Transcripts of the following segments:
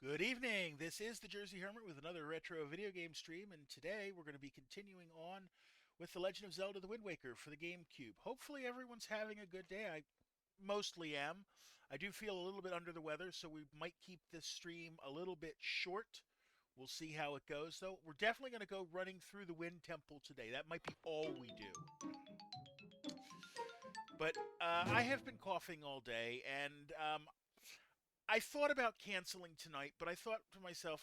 Good evening. This is the Jersey Hermit with another retro video game stream, and today we're going to be continuing on with The Legend of Zelda: The Wind Waker for the GameCube. Hopefully, everyone's having a good day. I mostly am. I do feel a little bit under the weather, so we might keep this stream a little bit short. We'll see how it goes, though. We're definitely going to go running through the Wind Temple today. That might be all we do. But I have been coughing all day, and I thought about canceling tonight, but I thought to myself,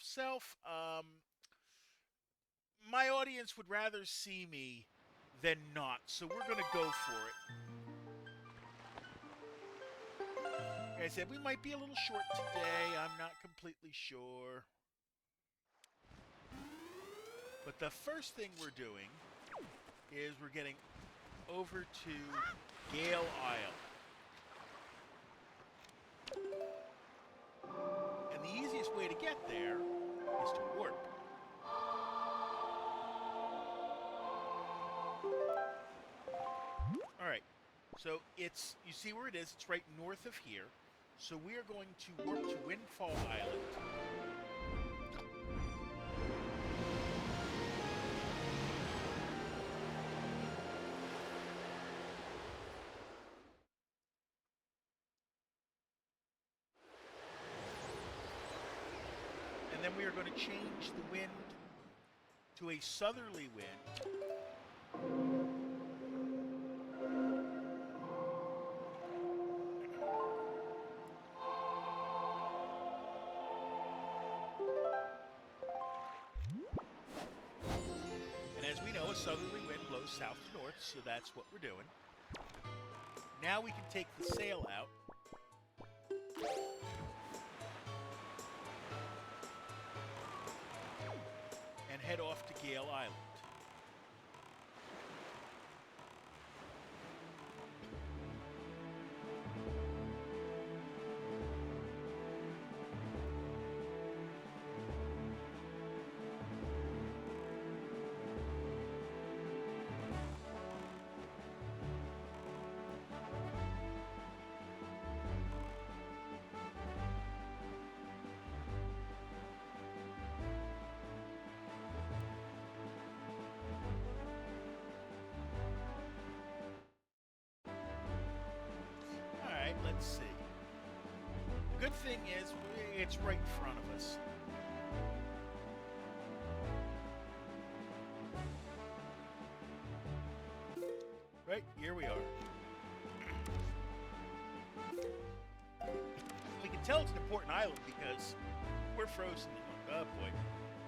my audience would rather see me than not, so we're going to go for it. Like I said, we might be a little short today. I'm not completely sure. But the first thing we're doing is we're getting over to Gale Isle. And the easiest way to get there is to warp. All right. So you see where it is? It's right north of here. So we are going to warp to Windfall Island. And then we are going to change the wind to a southerly wind. And as we know, a southerly wind blows south to north, so that's what we're doing. Now we can take the sail out. And head off to Gale Island. Alright, let's see. The good thing is, it's right in front of us. Right, here we are. We can tell it's an important island because we're frozen. Oh boy.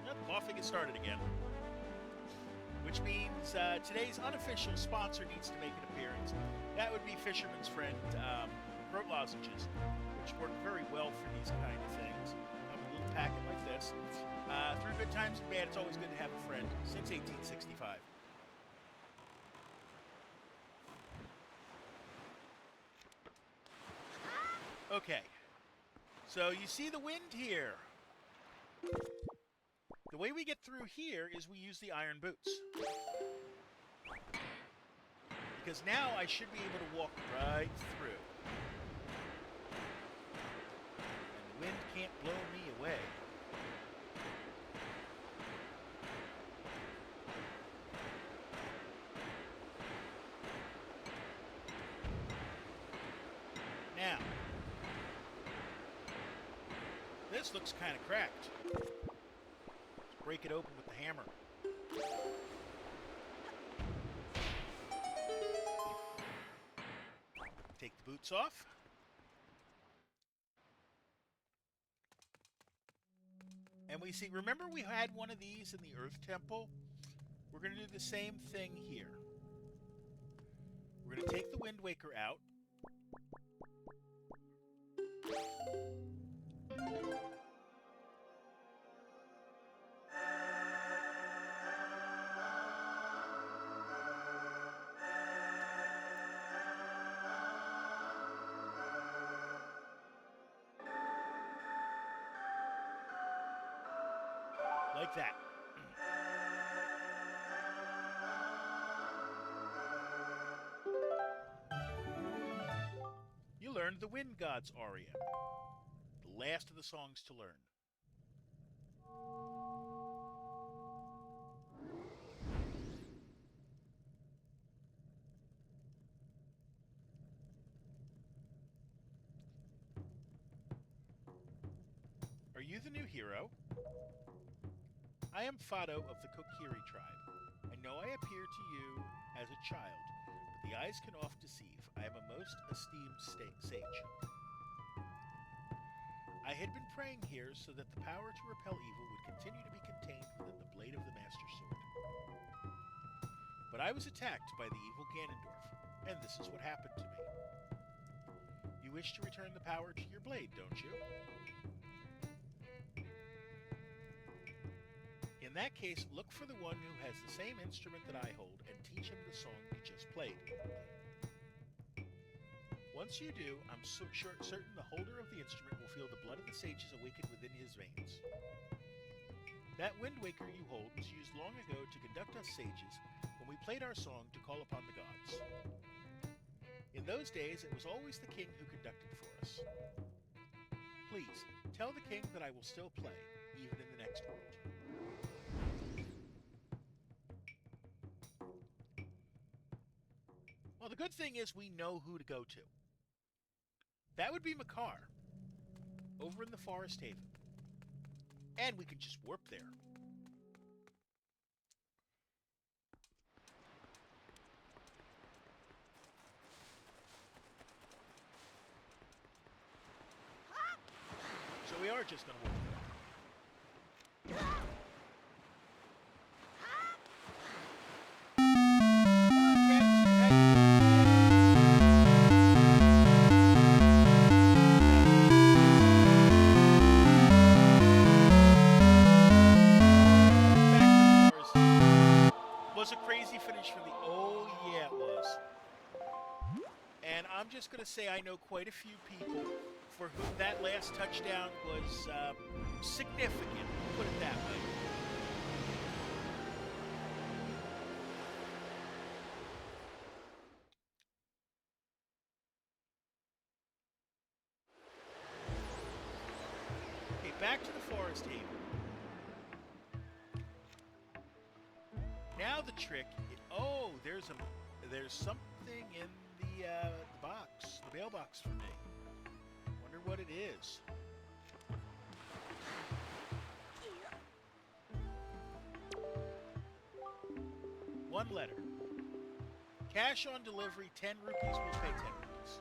Yep, coughing has started again. Which means today's unofficial sponsor needs to make an appearance. That would be Fisherman's Friend throat lozenges, which work very well for these kind of things. Come in a little packet like this. Through good times and bad, it's always good to have a friend. Since 1865. Okay, so you see the wind here. The way we get through here is we use the iron boots. Because now I should be able to walk right through. And the wind can't blow me away. Now, this looks kind of cracked. Let's break it open with the hammer. Take the boots off. And we see, remember we had one of these in the Earth Temple? We're going to do the same thing here. We're going to take the Wind Waker out. Like that. You learned the Wind God's aria, the last of the songs to learn. Are you the new hero? I am Fado of the Kokiri tribe. I know I appear to you as a child, but the eyes can oft deceive. I am a most esteemed sage. I had been praying here so that the power to repel evil would continue to be contained within the blade of the Master Sword. But I was attacked by the evil Ganondorf, and this is what happened to me. You wish to return the power to your blade, don't you? In that case, look for the one who has the same instrument that I hold and teach him the song you just played. Once you do, I'm certain the holder of the instrument will feel the blood of the sages awaken within his veins. That Wind Waker you hold was used long ago to conduct us sages when we played our song to call upon the gods. In those days, it was always the king who conducted for us. Please, tell the king that I will still play, even in the next world. Well, the good thing is we know who to go to. That would be Makar, over in the Forest Haven. And we can just warp there. So we are just going to warp there. Was a crazy finish for the... Oh, yeah, it was. And I'm just going to say I know quite a few people for whom that last touchdown was significant. Put it that way. Okay, back to the Forest Haven. Now the trick. Oh, there's something in the box, the mailbox for me. Wonder what it is. One letter. Cash on delivery, 10 rupees. We'll pay 10 rupees.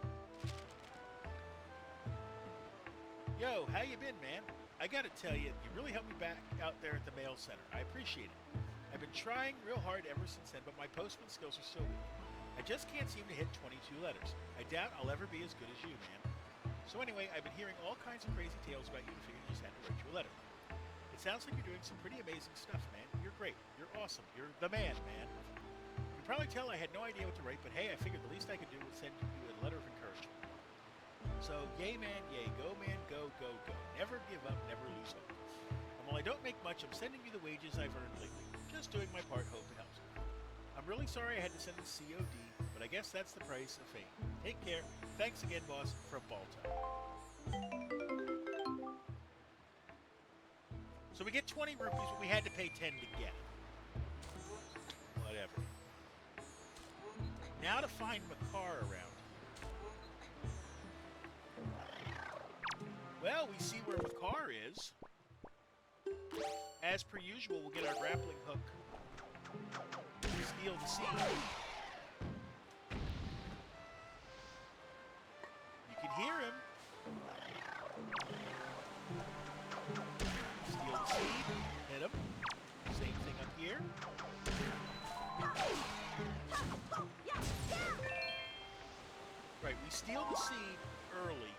Yo, how you been, man? I gotta tell you, you really helped me back out there at the mail center. I appreciate it. I've been trying real hard ever since then, but my postman skills are so weak. I just can't seem to hit 22 letters. I doubt I'll ever be as good as you, man. So anyway, I've been hearing all kinds of crazy tales about you and figured I just had to write you a letter. It sounds like you're doing some pretty amazing stuff, man. You're great. You're awesome. You're the man, man. You can probably tell I had no idea what to write, but hey, I figured the least I could do was send you a letter of encouragement. So, yay, man, yay. Go, man, go, go, go. Never give up, never lose hope. And while I don't make much, I'm sending you the wages I've earned lately. Just doing my part, hope it helps. I'm really sorry I had to send this COD, but I guess that's the price of fame. Take care. Thanks again, boss, from Balto. So we get 20 rupees, but we had to pay 10 to get it. Whatever. Now to find Makar around here. Well, we see where Makar is. As per usual, we'll get our grappling hook. Steal the seed. You can hear him. Steal the seed. Hit him. Same thing up here. Right, we steal the seed early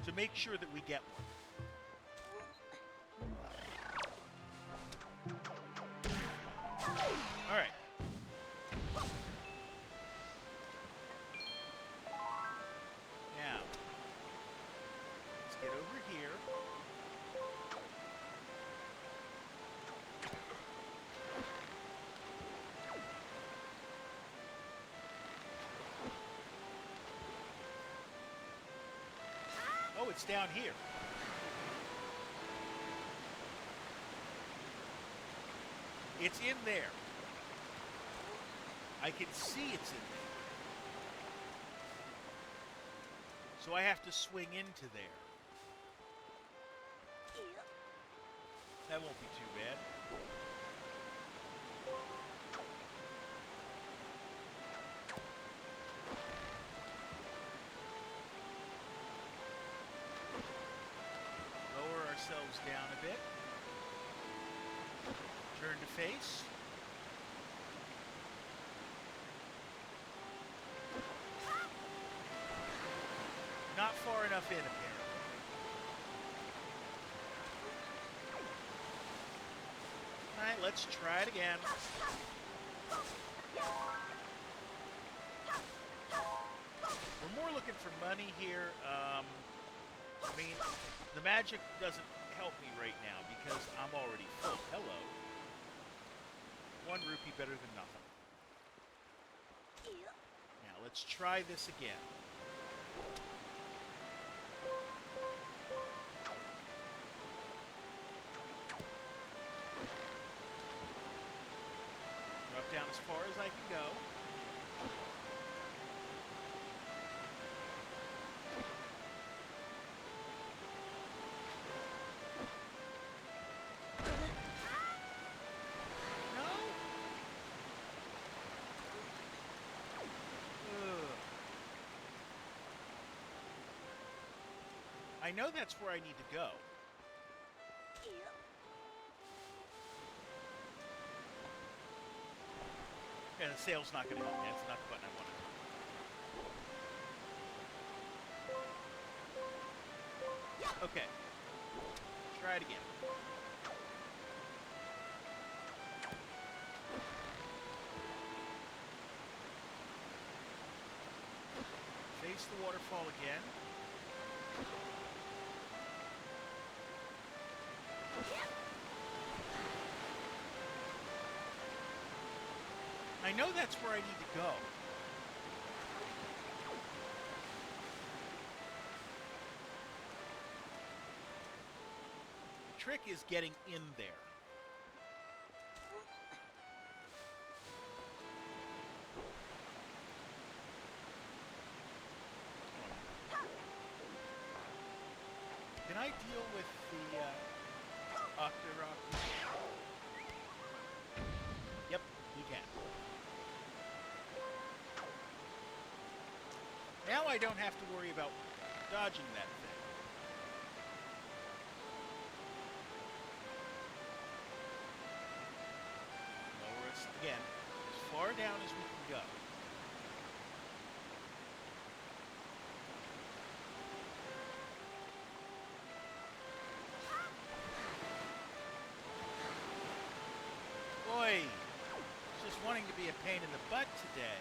to make sure that we get one. All right. Now, let's get over here. Oh, it's down here. It's in there. I can see it's in there. So I have to swing into there. That won't be too bad. Lower ourselves down a bit. Turn to face. Not far enough in, apparently. Alright, let's try it again. We're more looking for money here. I mean, the magic doesn't help me right now because I'm already full. Hello. 1 rupee better than nothing. Now, let's try this again. Drop down as far as I can go. I know that's where I need to go. Yeah, the sail's not going to help me. That's not the button I wanted. Okay. Try it again. Face the waterfall again. I know that's where I need to go. The trick is getting in there. Can I deal with the Octorok? Yep, we can. Now I don't have to worry about dodging that thing. Lower us again, as far down as we can go. Boy, just wanting to be a pain in the butt today.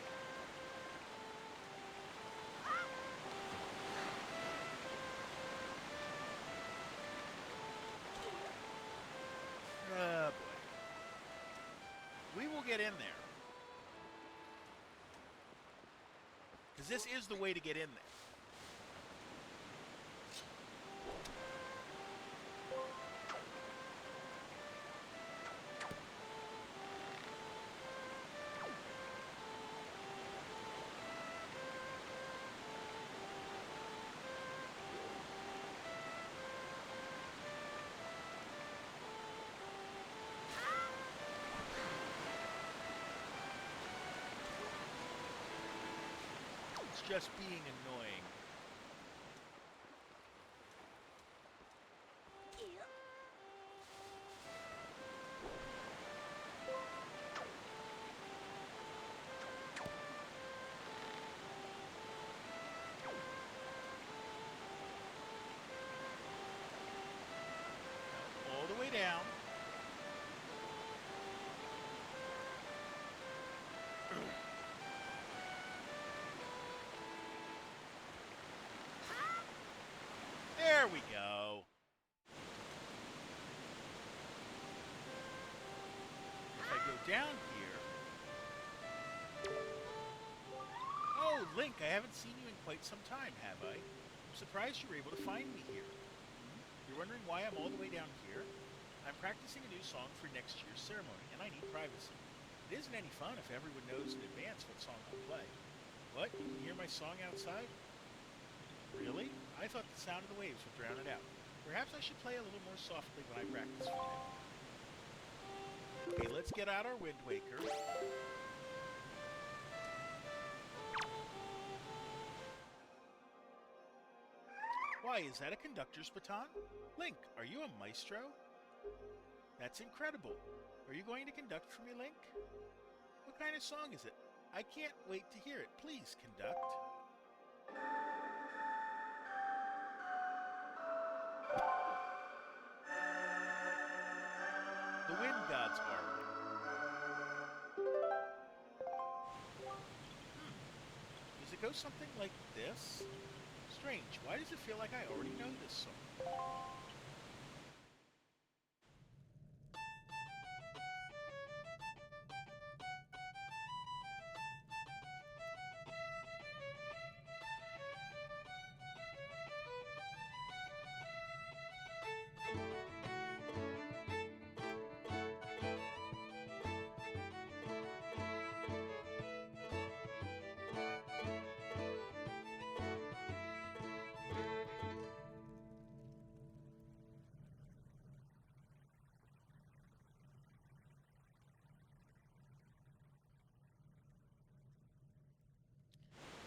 Oh, boy. We will get in there. Because this is the way to get in there. Just being annoying. All the way down. There we go. If I go down here... Oh, Link, I haven't seen you in quite some time, have I? I'm surprised you were able to find me here. You're wondering why I'm all the way down here? I'm practicing a new song for next year's ceremony, and I need privacy. It isn't any fun if everyone knows in advance what song I'll play. What? You can hear my song outside? Really? I thought the sound of the waves would drown it out. Perhaps I should play a little more softly when I practice for now. Okay, let's get out our Wind Waker. Why, is that a conductor's baton? Link, are you a maestro? That's incredible. Are you going to conduct for me, Link? What kind of song is it? I can't wait to hear it. Please, conduct. The Wind God's Ark. Does it go something like this? Strange. Why does it feel like I already know this song?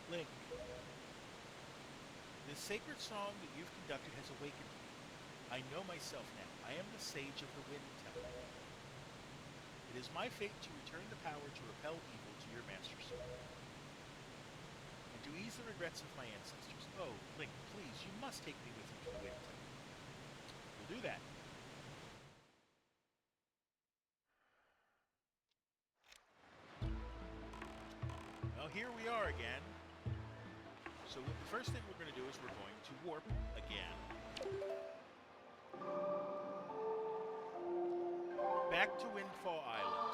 Link, the sacred song that you've conducted has awakened me. I know myself now. I am the sage of the Wind Temple. It is my fate to return the power to repel evil to your master sword, and to ease the regrets of my ancestors. Oh, Link, please, you must take me with you to the Wind Temple. We'll do that. Well, here we are again. So the first thing we're going to do is we're going to warp again. Back to Windfall Island.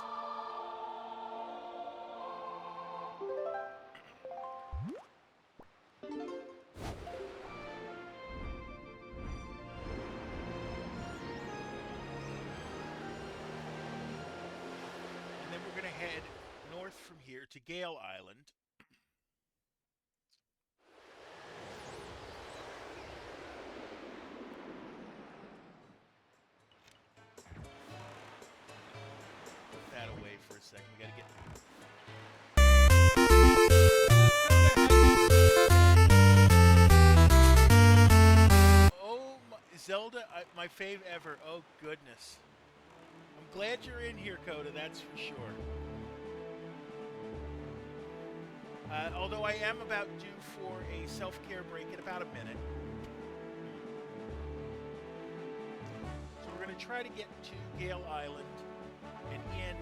And then we're going to head north from here to Gale Island. That away for a second. We gotta get. Oh, Zelda, my fave ever. Oh goodness. I'm glad you're in here, Coda. That's for sure. Although I am about due for a self-care break in about a minute. So we're gonna try to get to Gale Island and in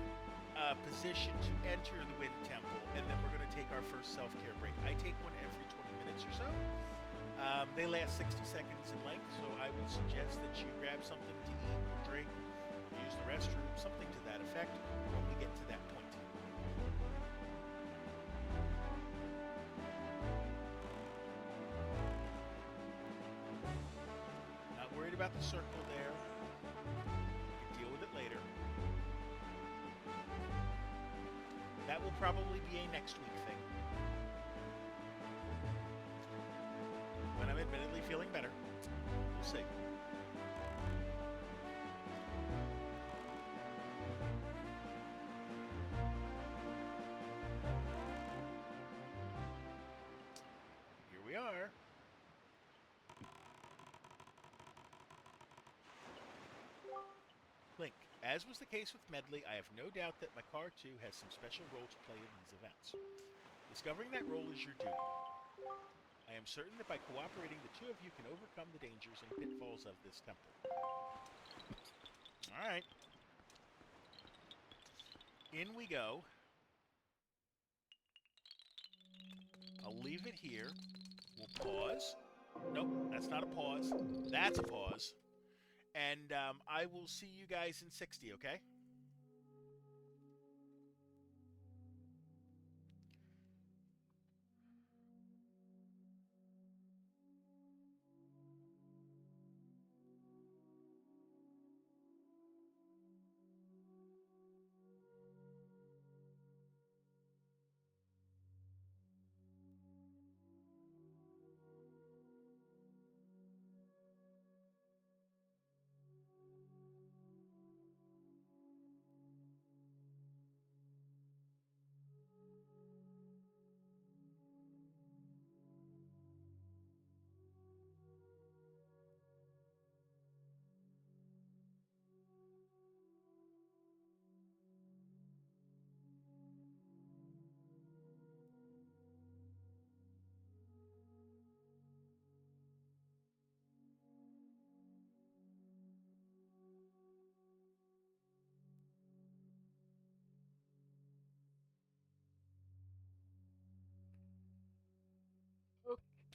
position to enter the Wind Temple, and then we're going to take our first self-care break. I take one every 20 minutes or so. They last 60 seconds in length, so I would suggest that you grab something to eat or drink, use the restroom, something to that effect when we get to that point. Not worried about the circle there. We can deal with it later. That will probably be a next week thing. When I'm admittedly feeling better. We'll see. Here we are. Link. As was the case with Medley, I have no doubt that my car too has some special role to play in these events. Discovering that role is your duty. I am certain that by cooperating, the two of you can overcome the dangers and pitfalls of this temple. Alright. In we go. I'll leave it here. We'll pause. Nope, that's not a pause. That's a pause. And I will see you guys in 60, okay?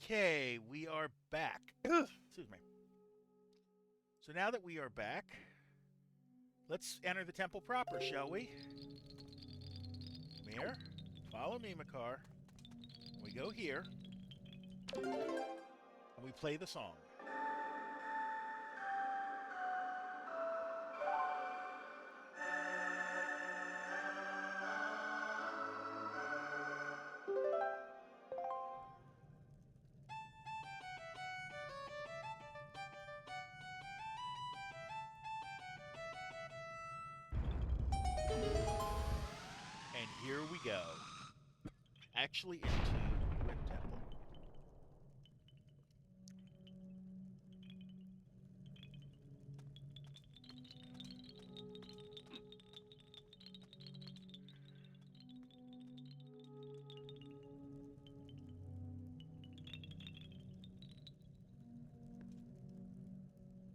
Okay, we are back. Excuse me. So now that we are back, let's enter the temple proper, shall we? Come here. Follow me, Makar. We go here. And we play the song. And here we go. Actually into the Wind Temple.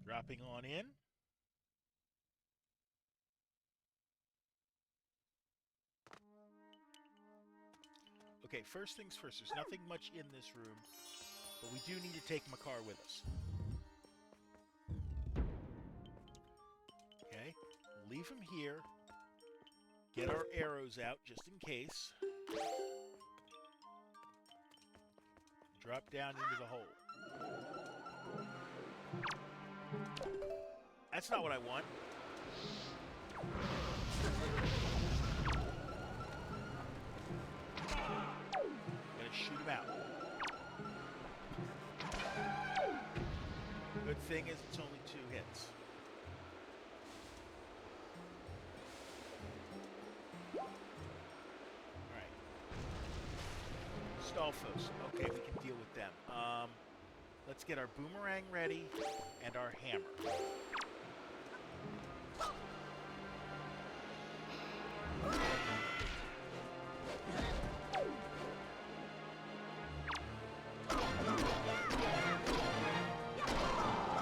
Dropping on in. Okay, first things first. There's nothing much in this room, but we do need to take Makar with us. Okay, leave him here. Get our arrows out just in case. Drop down into the hole. That's not what I want. Gonna shoot him out. Good thing is it's only 2 hits. Alright. Stalfos. Okay, we can deal with them. Let's get our boomerang ready and our hammer.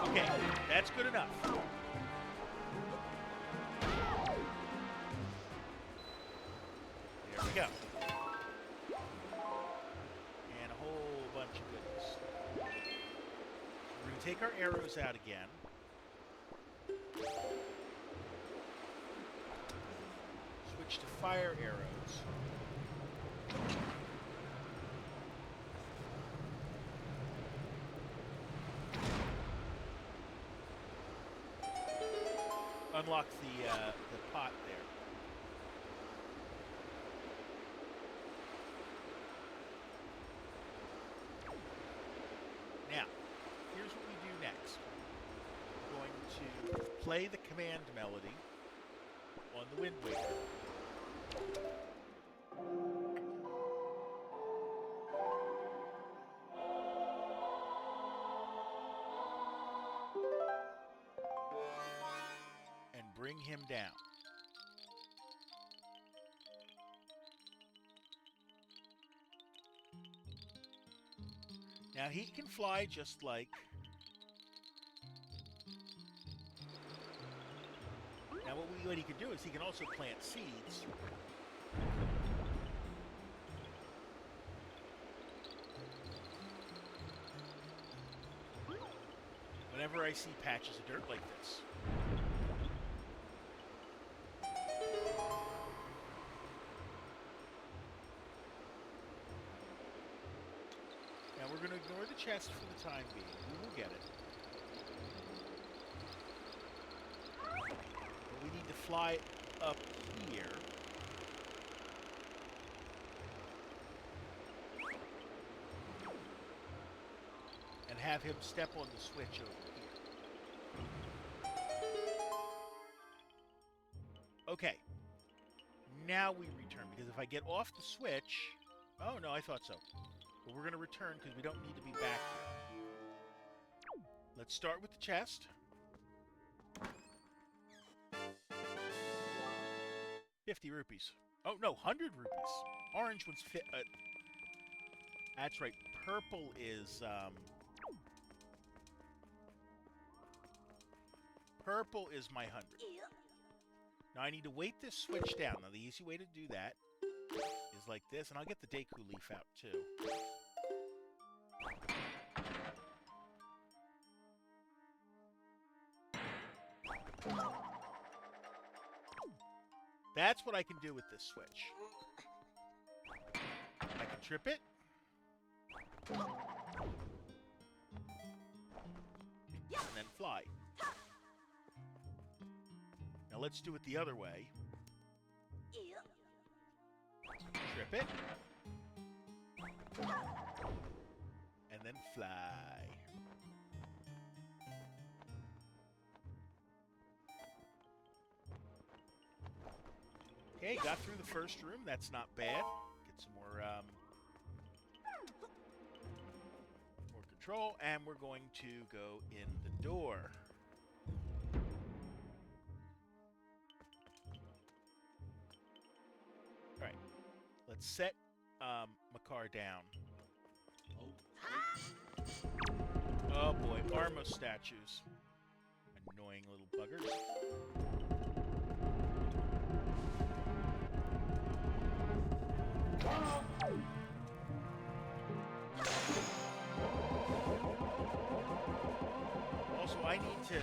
Okay, that's good enough. There we go. And a whole bunch of goodies. We're going to take our arrows out again. Switch to fire arrows. Unlock the pot there. Now, here's what we do next. We're going to play the command melody on the Wind Waker. And bring him down. Now he can fly just like... Now what he can do is he can also plant seeds. Whenever I see patches of dirt like this. Now we're going to ignore the chest for the time being. We will get it. But we need to fly up here. And have him step on the switch over here. Okay. Now we return, because if I get off the switch... Oh, no, I thought so. But we're going to return because we don't need to be back here. Let's start with the chest. 50 rupees. Oh, no, 100 rupees. Orange one's fit. That's right. Purple is... Purple is my 100. Now I need to weight this switch down. Now the easy way to do that is like this, and I'll get the Deku leaf out too. That's what I can do with this switch. I can trip it. And then fly. Now let's do it the other way. Trip it. And then fly. Okay, got through the first room. That's not bad. Get some more control, and we're going to go in the door. All right, let's set Makar down. Oh boy, Arma statues. Annoying little buggers. Also, I need to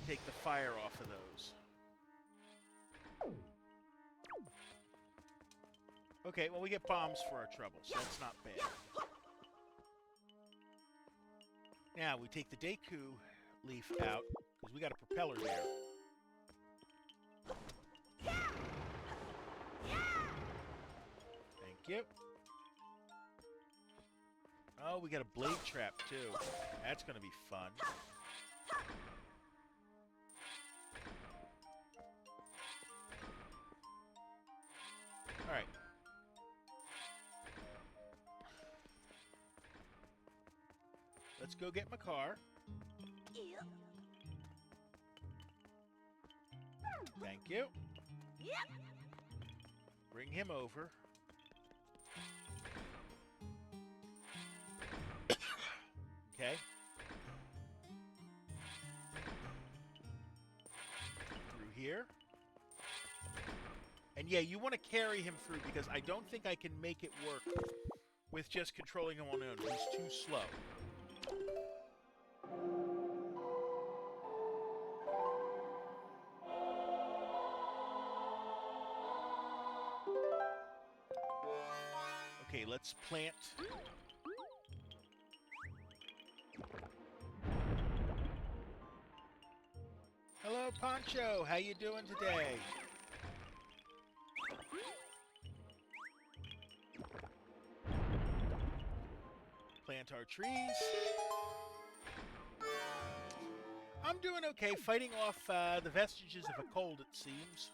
take the fire off of those. Okay, well, we get bombs for our trouble, so that's not bad. Now, we take the Deku leaf out, because we got a propeller there. Thank you. Oh, we got a blade trap, too. That's going to be fun. All right. Let's go get Makar. Thank you. Bring him over. Okay. Through here. And yeah, you want to carry him through because I don't think I can make it work with just controlling him on his own. He's too slow. Okay, let's plant. Hello, Poncho. How you doing today? Plant our trees. I'm doing okay, fighting off the vestiges of a cold, it seems.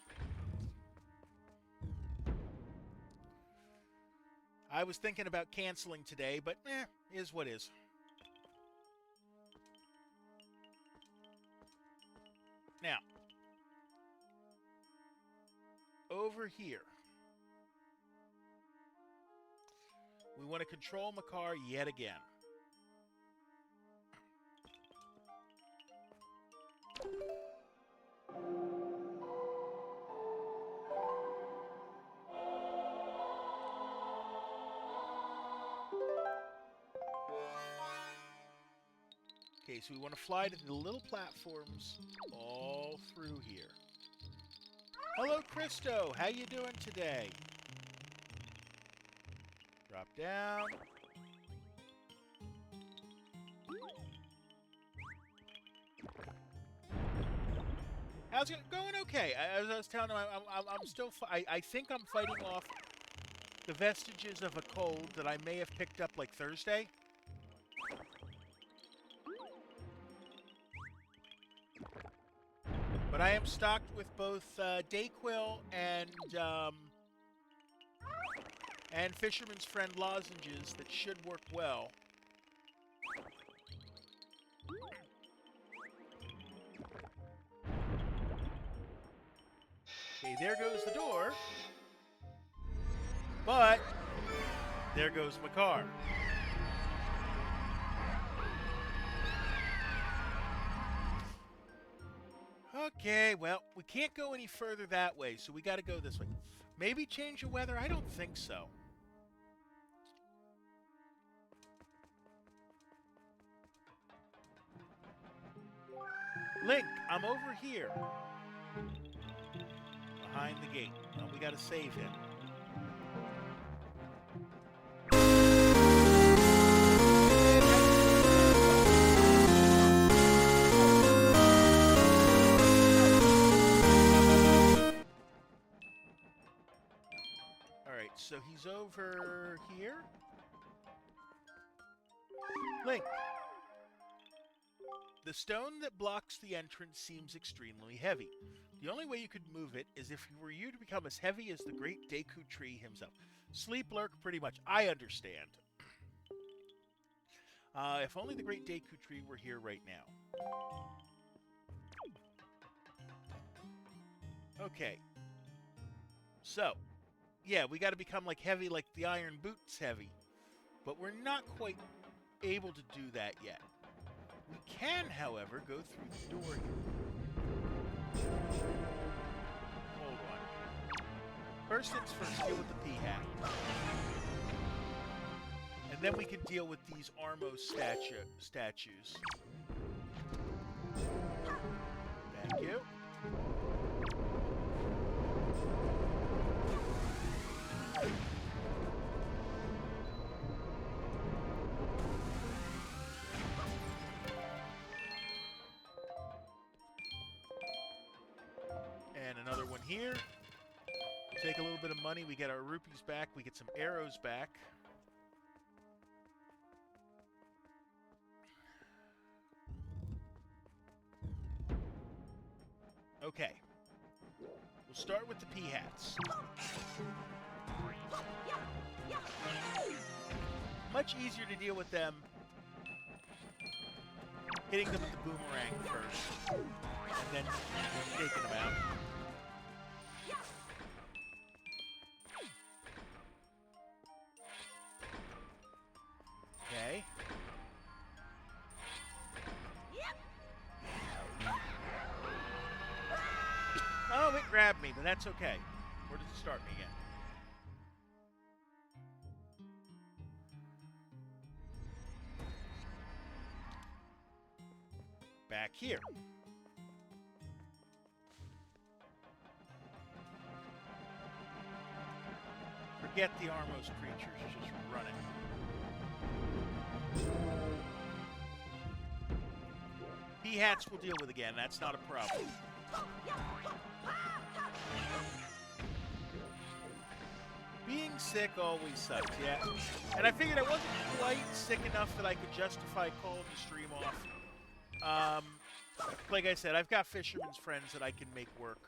I was thinking about canceling today, but is what is. Now, over here, we want to control Makar yet again. Okay, so we want to fly to the little platforms all through here. Hello, Christo. How you doing today? Drop down. How's it going? Okay. As I was telling him, I'm still. I think I'm fighting off the vestiges of a cold that I may have picked up like Thursday. But I am stocked with both Dayquil and Fisherman's Friend lozenges that should work well. Okay, there goes the door. But there goes Makar. Okay, well, we can't go any further that way, so we got to go this way. Maybe change the weather? I don't think so. Link, I'm over here. Behind the gate. Well, we gotta save him. Alright, so he's over here. Link. The stone that blocks the entrance seems extremely heavy. The only way you could move it is if were you to become as heavy as the great Deku tree himself. Sleep lurk, pretty much. I understand. If only the great Deku tree were here right now. Okay. So, yeah, we got to become like heavy, like the iron boots heavy. But we're not quite able to do that yet. We can, however, go through the door here. Hold on. First things first, deal with the P-hat. And then we can deal with these Armos statues. Thank you. And another one here. Take a little bit of money. We get our rupees back. We get some arrows back. Okay. We'll start with the P-hats. Much easier to deal with them hitting them with the boomerang first, and then taking them out. Okay. Oh, it grabbed me, but that's okay. Where does it start me again? Back here. Forget the Armos creatures, just run it. P-hats we'll deal with again, that's not a problem. Being sick always sucks, yeah. And I figured I wasn't quite sick enough that I could justify calling the stream off. Like I said, I've got fisherman's friends that I can make work.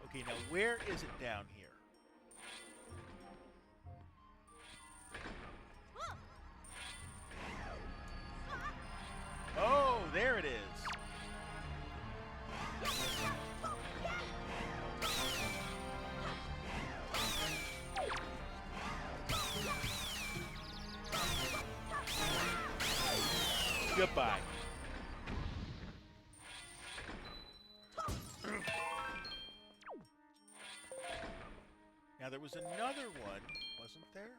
Okay, now where is it down here? Oh, there it is. Goodbye. Now there was another one, wasn't there?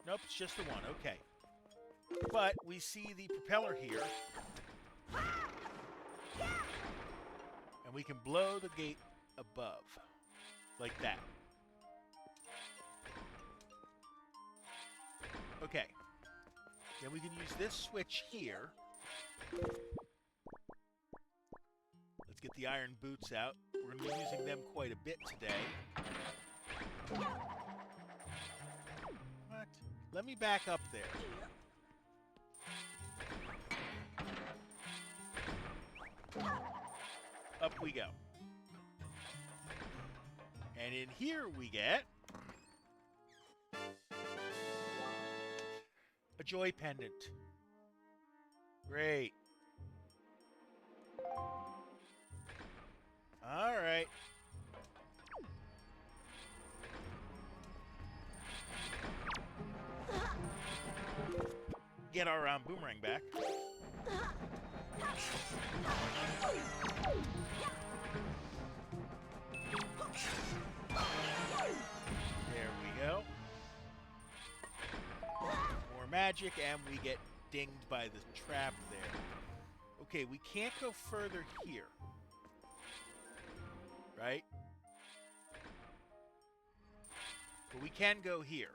Nope, it's just the one. Okay. But we see the propeller here. And we can blow the gate above. Like that. Okay. Then we can use this switch here. Let's get the iron boots out. We're going to be using them quite a bit today. What? Let me back up there. Up we go. And in here we get a joy pendant. Great. All right. Get our boomerang back. There we go. More magic, and we get dinged by the trap there. Okay, we can't go further here. Right? But we can go here.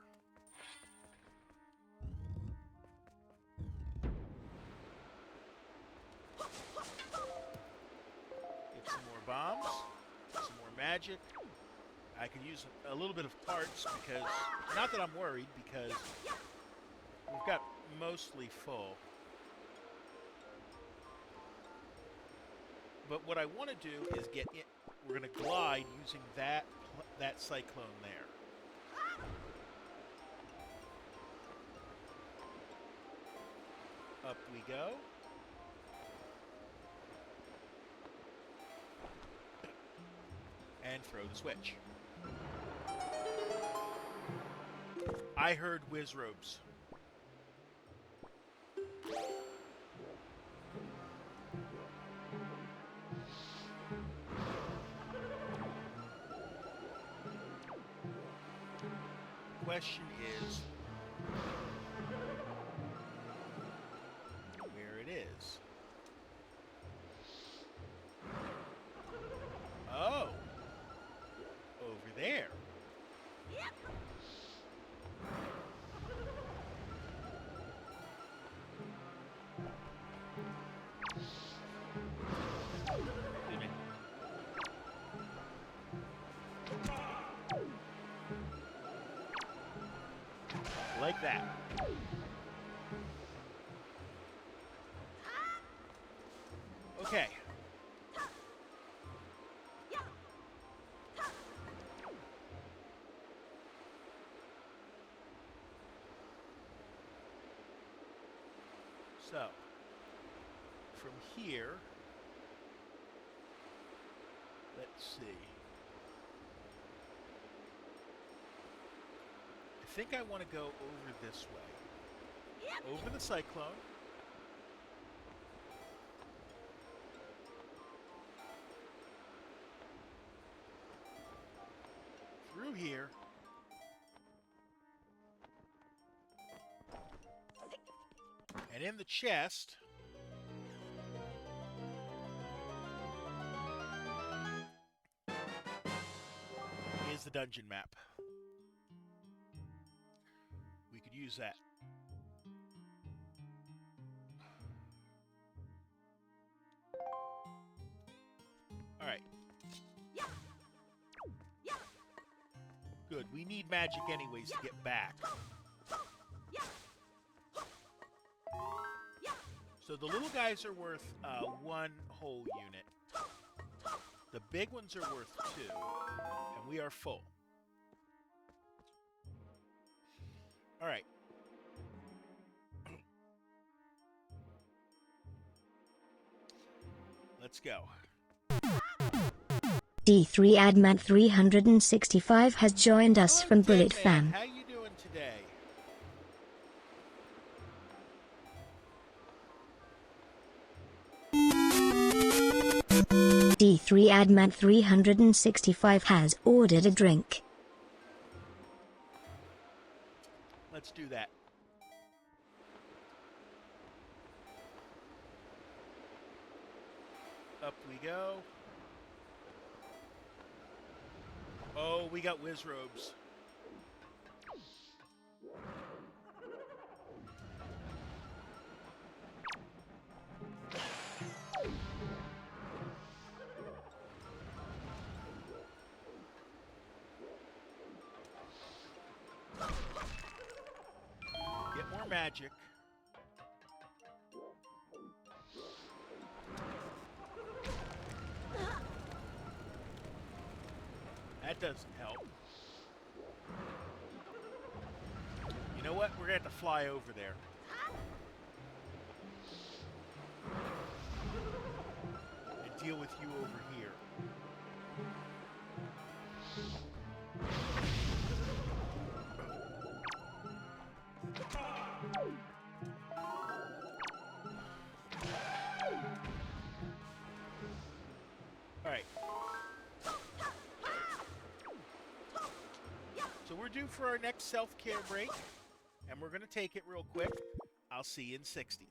Get some more bombs. Some more magic. I could use a little bit of parts because... Not that I'm worried, because we've got mostly full. But what I want to do is get in... We're going to glide using that cyclone there. Up we go. And throw the switch. I heard whiz robes. Question is where it is. Oh, over there. Like that. Okay. So, from here, let's see. I think I want to go over this way. Over the cyclone. Through here. And in the chest is the dungeon map. We could use that. All right. Good. We need magic anyways to get back. So the little guys are worth one whole unit. The big ones are worth 2. And we are full. All right. Let's go. D3 Adman 365 has joined us from Bullet Fam. How you doing today? D3 Adman 365 has ordered a drink. Let's do that. Up we go. Oh, we got whiz robes. Get more magic. That doesn't help. You know what? We're going to have to fly over there. And deal with you over here. Alright. So we're due for our next self-care break, and we're going to take it real quick. I'll see you in 60.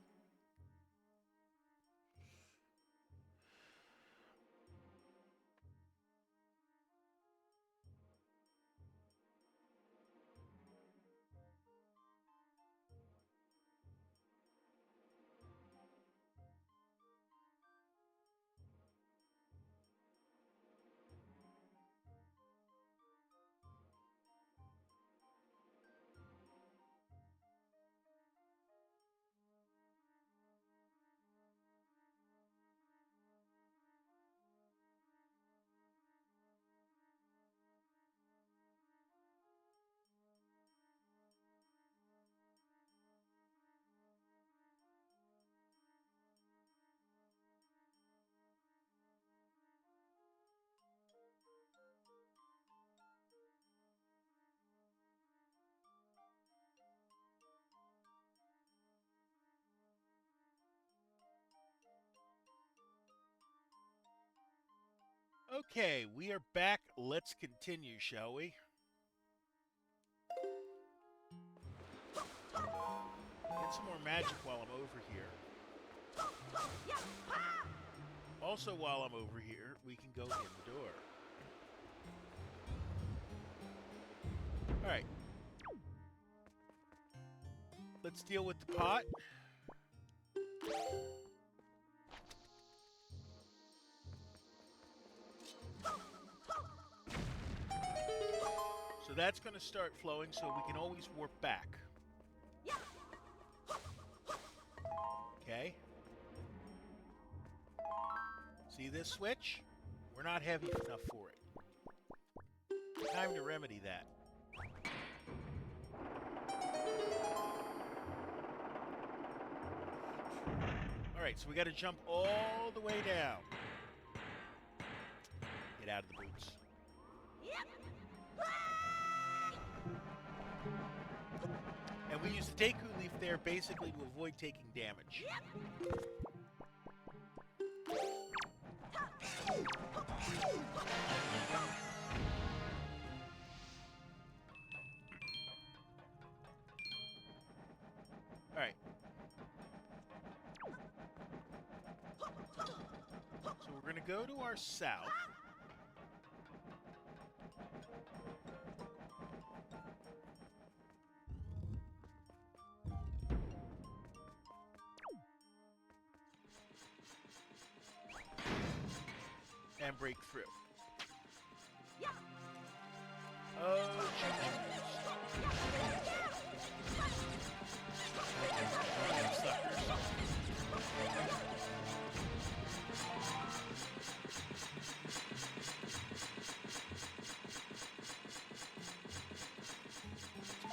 Okay, we are back. Let's continue, shall we? Get some more magic while I'm over here. Also, while I'm over here, we can go in the door. Alright. Let's deal with the pot. So that's going to start flowing so we can always warp back. Okay. See this switch? We're not heavy enough for it. Time to remedy that. Alright, so we got to jump all the way down. Get out of the boots. And we use the Deku Leaf there basically to avoid taking damage. Alright. So we're going to go to our south. And break through. Oh, let's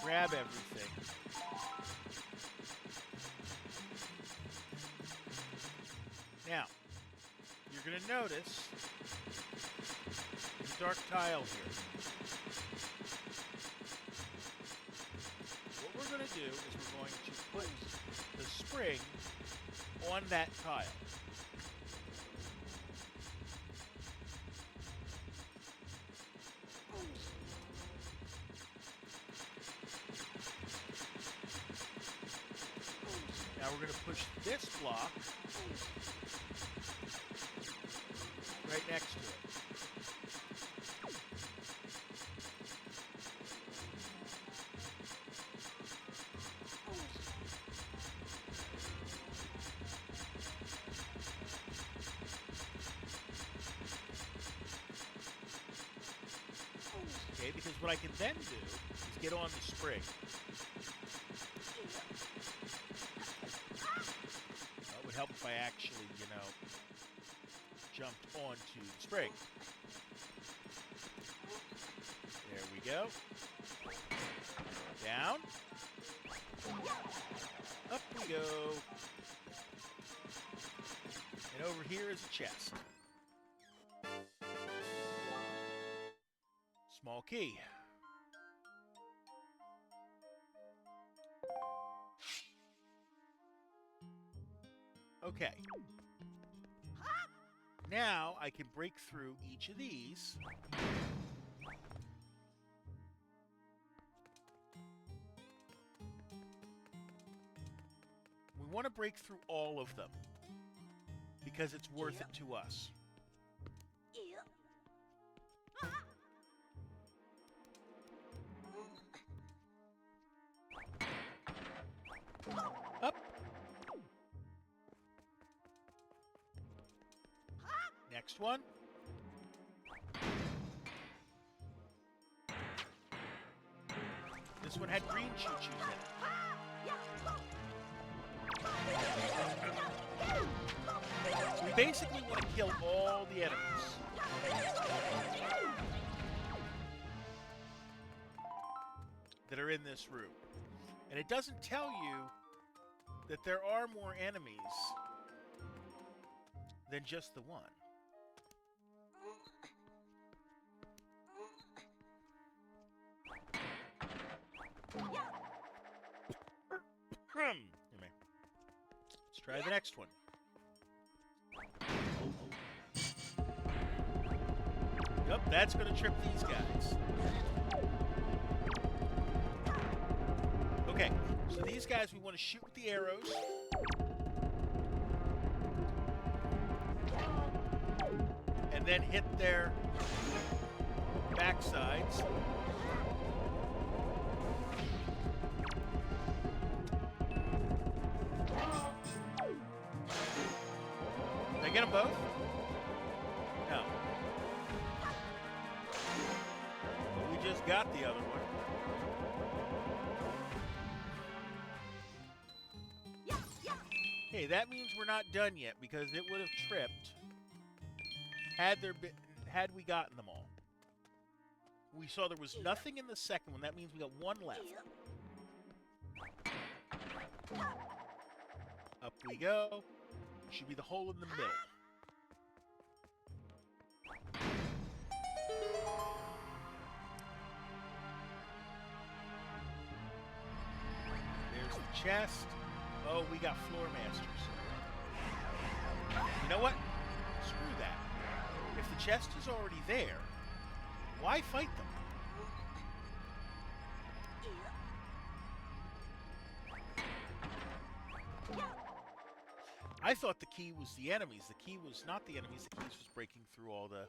grab everything. Now, you're going to notice the dark tile here. What we're going to do is we're going to put the spring on that tile. Now we're going to push this block right next to it. Okay, because what I can then do is get on the spring. That would help if I actually, jumped onto the spring. There we go. Down. Up we go. And over here is a chest. Small key. Okay. Now I can break through each of these. want to break through all of them because it's worth it to us. Up. Next one. This one had green choo-choos in it. We basically want to kill all the enemies. That are in this room. And it doesn't tell you that there are more enemies than just the one. Anyway, let's try the next one. Yep, that's going to trip these guys. Okay, so these guys we want to shoot with the arrows. And then hit their backsides. Did I get them both? No. But we just got the other one. Hey, that means we're not done yet because it would have tripped had we gotten them all. We saw there was nothing in the second one. That means we got one left. Up we go. Should be the hole in the middle. There's the chest. Oh, we got floor masters. You know what? Screw that. If the chest is already there, why fight them? I thought the key was the enemies. The key was not the enemies. The key was breaking through all the...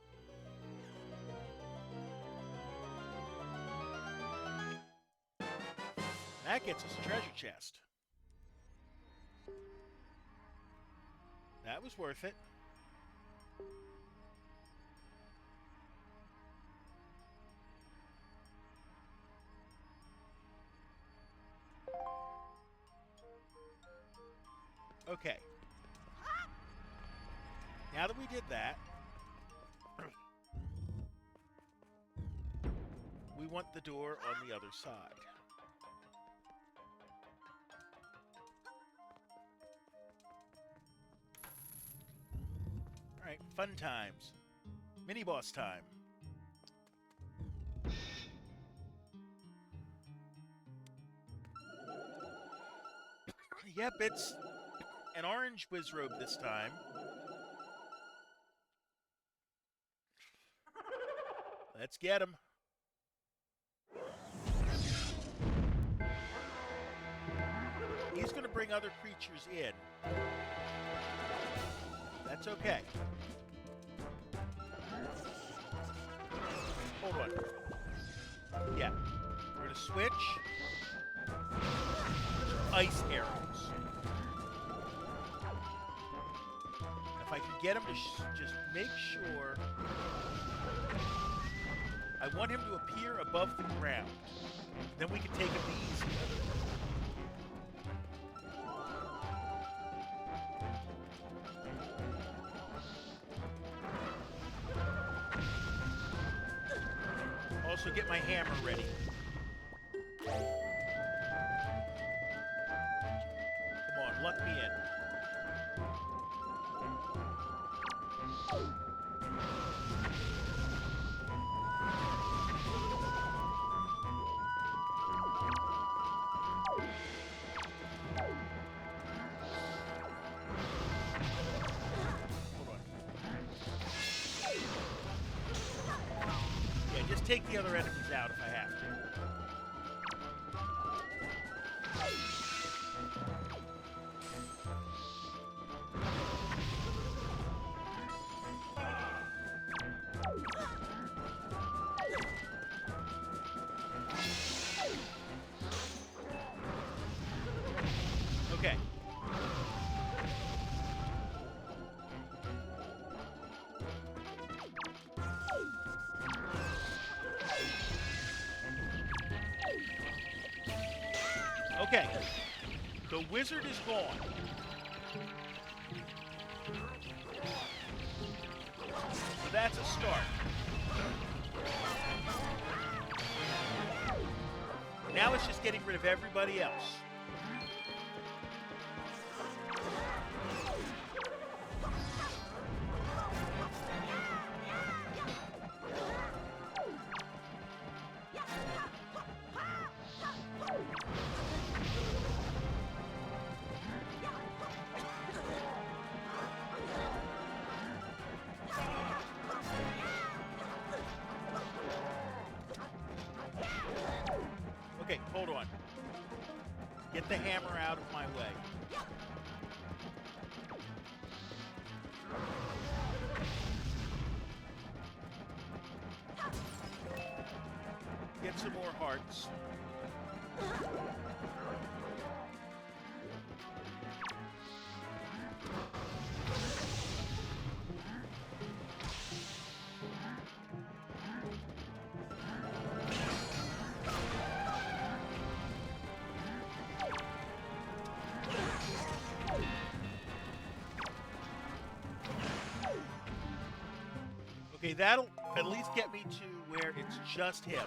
That gets us a treasure chest. That was worth it. Okay. Now that we did that, we want the door on the other side. All right, fun times. Mini-boss time. Yep, it's an orange Wizrobe this time. Let's get him. He's going to bring other creatures in. That's okay. Hold on. Yeah. We're going to switch. Ice arrows. If I can get him to just make sure... I want him to appear above the ground. Then we can take him easy. Also get my hammer ready. Come on, luck me in. Just take the other enemies out if I have to. Okay. The wizard is gone. So that's a start. Now it's just getting rid of everybody else. Okay, hold on. Get the hammer out of my way. Get some more hearts. Okay, that'll at least get me to where it's just him.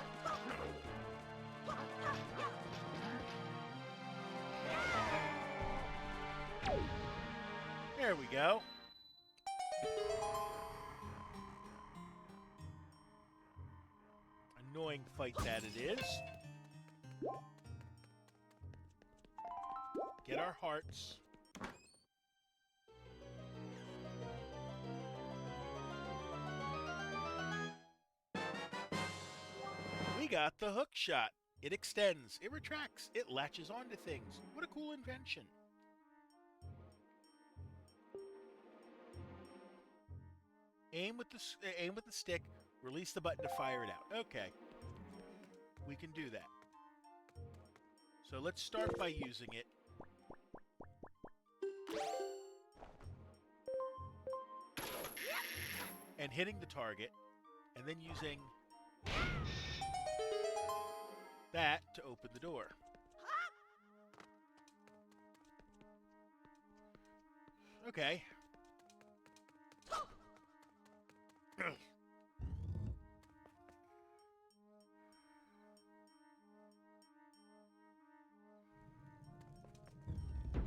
There we go. Annoying fight that it is. Get our hearts. We got the hook shot. It extends, it retracts, it latches onto things. What a cool invention. Aim with the stick, release the button to fire it out. Okay. We can do that. So let's start by using it. And hitting the target, and then using that to open the door. Okay.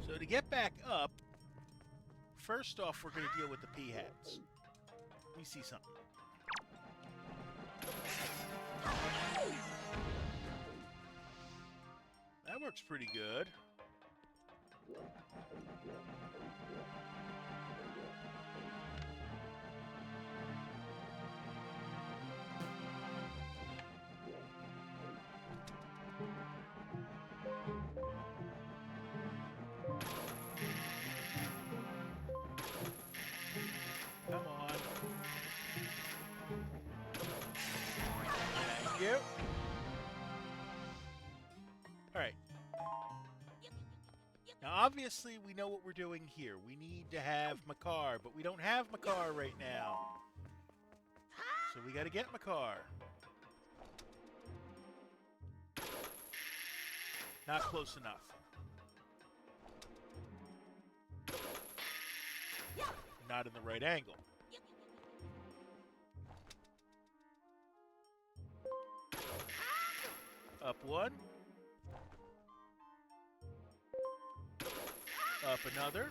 So to get back up, first off, we're going to deal with the P-hats. Let me see something. That works pretty good. Come on. Thank you. Alright. Now, obviously, we know what we're doing here. We need to have Makar, but we don't have Makar right now. So we gotta get Makar. Not close enough. Not in the right angle. Up one. Up another.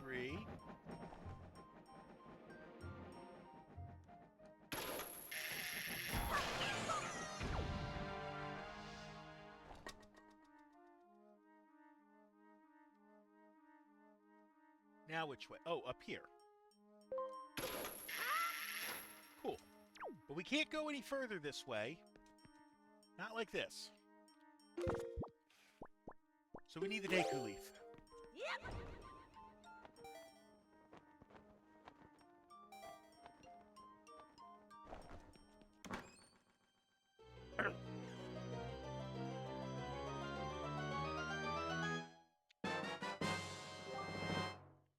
Three. Now which way? Oh, up here. Cool. But we can't go any further this way. Not like this. So we need the Deku Leaf.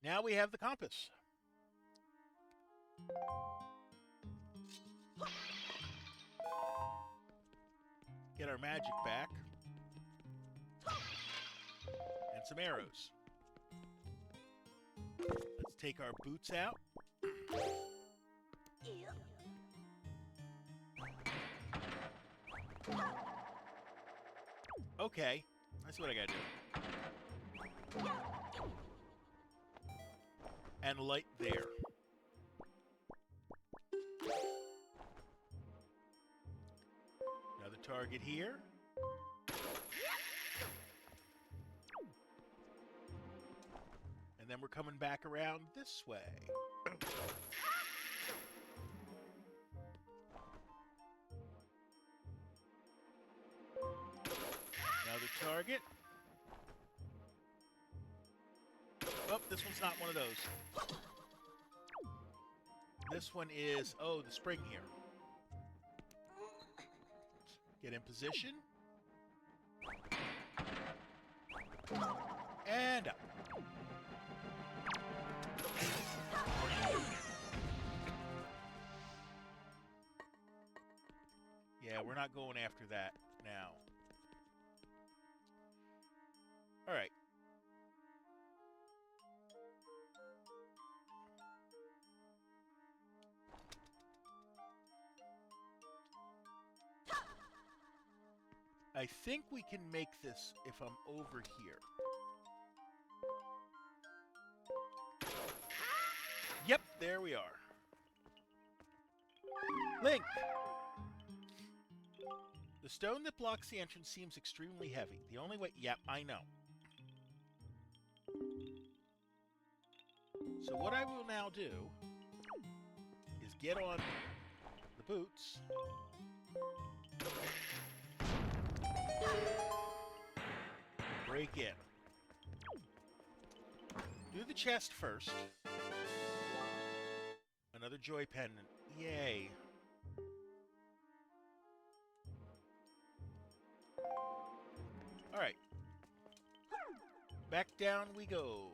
Now we have the compass. Get our magic back. And some arrows. Let's take our boots out. Okay, that's what I gotta do. And light there. Another target here. And then we're coming back around this way. Another target. Oh, this one's not one of those. This one is, oh, the spring here. Get in position. And up. Yeah, we're not going after that now. All right. I think we can make this if I'm over here. Yep, there we are. Link! The stone that blocks the entrance seems extremely heavy. The only way... Yep, I know. So what I will now do is get on the boots. Break in. Do the chest first. Another joy pendant. Yay. Alright. Back down we go.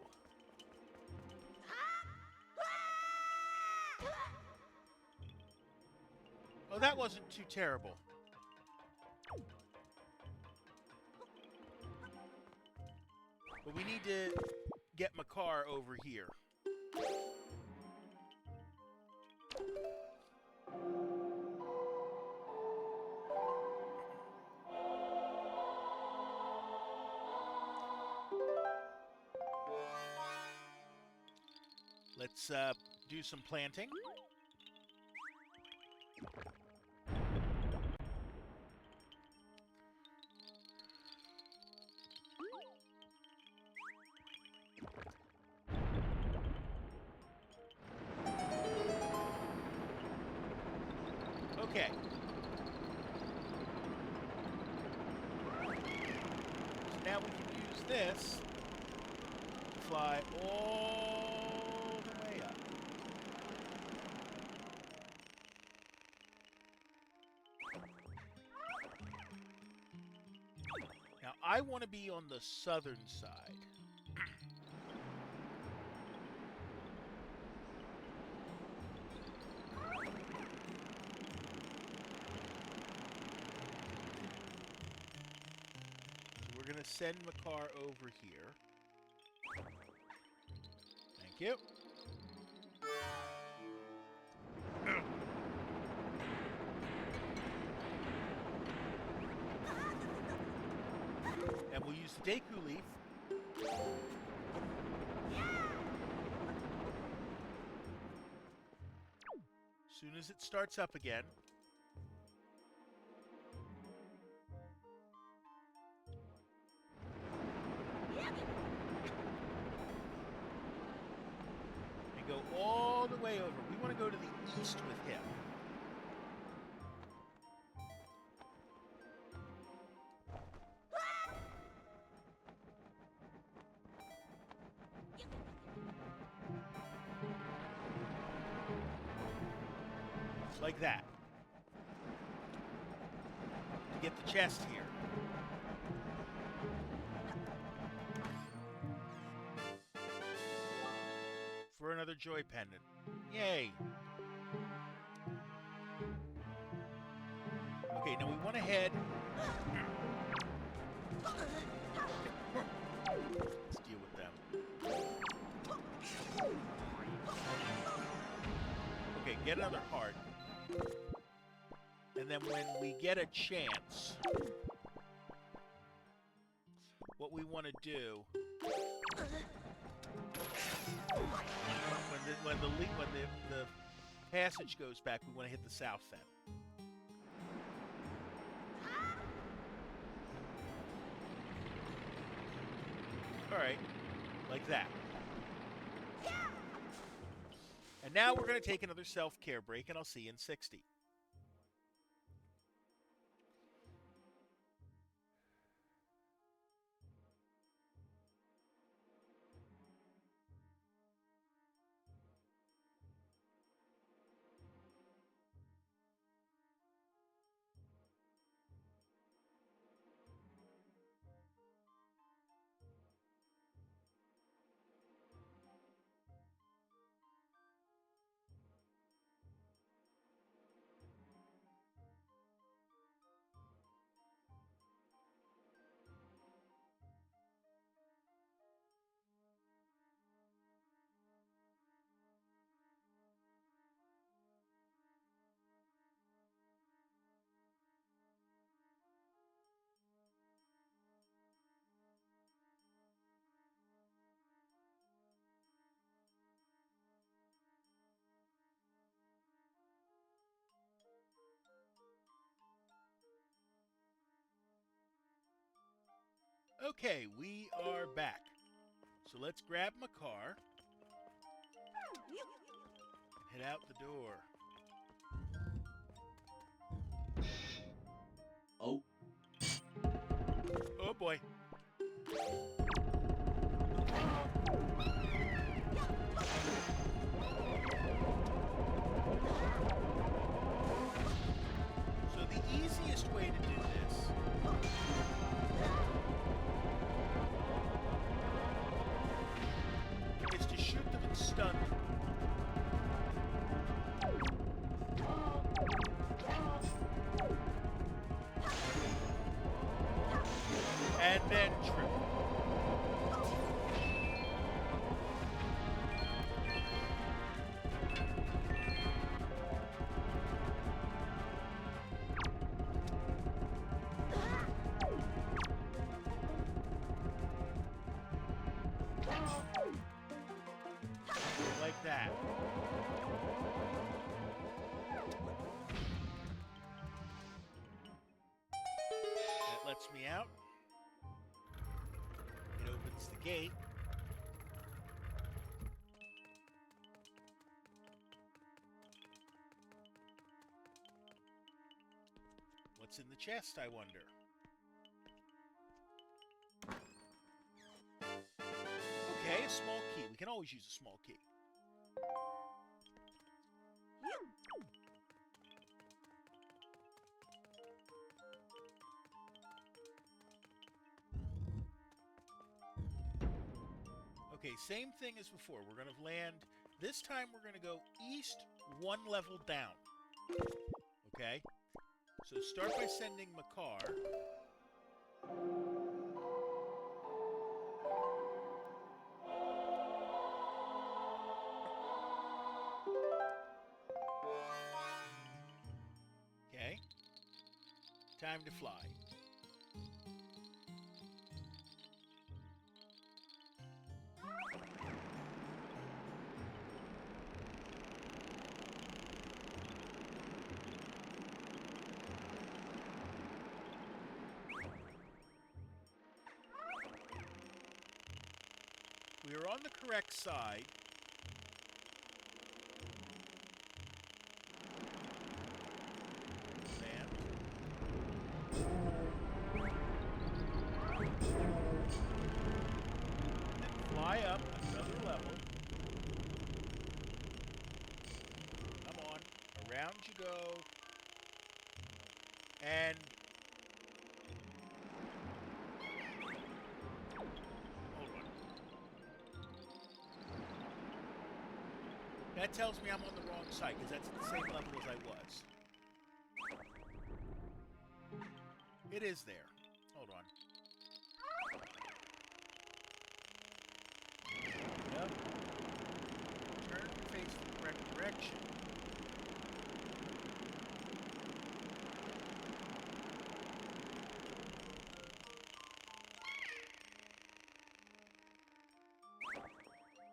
Oh, that wasn't too terrible. But we need to get Makar over here. Let's do some planting. Okay. So now we can use this to fly all the way up. Now I want to be on the southern side. We're going to send Makar over here. Thank you. And we'll use the Deku Leaf. As soon as it starts up again. Go all the way over. We want to go to the east with him. Like that. To get the chest here. For another joy pendant. Yay! Okay, now we want to head Let's deal with them. Okay, get another heart. And then when we get a chance, what we want to do when the passage goes back, we want to hit the south end. All right, like that. And now we're going to take another self-care break, and I'll see you in 60. Okay, we are back. So let's grab my car. Head out the door. Oh. Oh boy. So the easiest way to do this is to shoot them and stun them. And then triple. Like that. That lets me out. It opens the gate. What's in the chest, I wonder? Okay, a small key. We can always use a small key. Okay, same thing as before. We're going to land. This time we're going to go east, one level down. Okay? So start by sending Makar. Okay? Time to fly. We are on the correct side. Land. Then fly up another level. Come on. Around you go. And that tells me I'm on the wrong side, because that's at the same level as I was. It is there. Hold on. Yep. Turn and face the correct direction.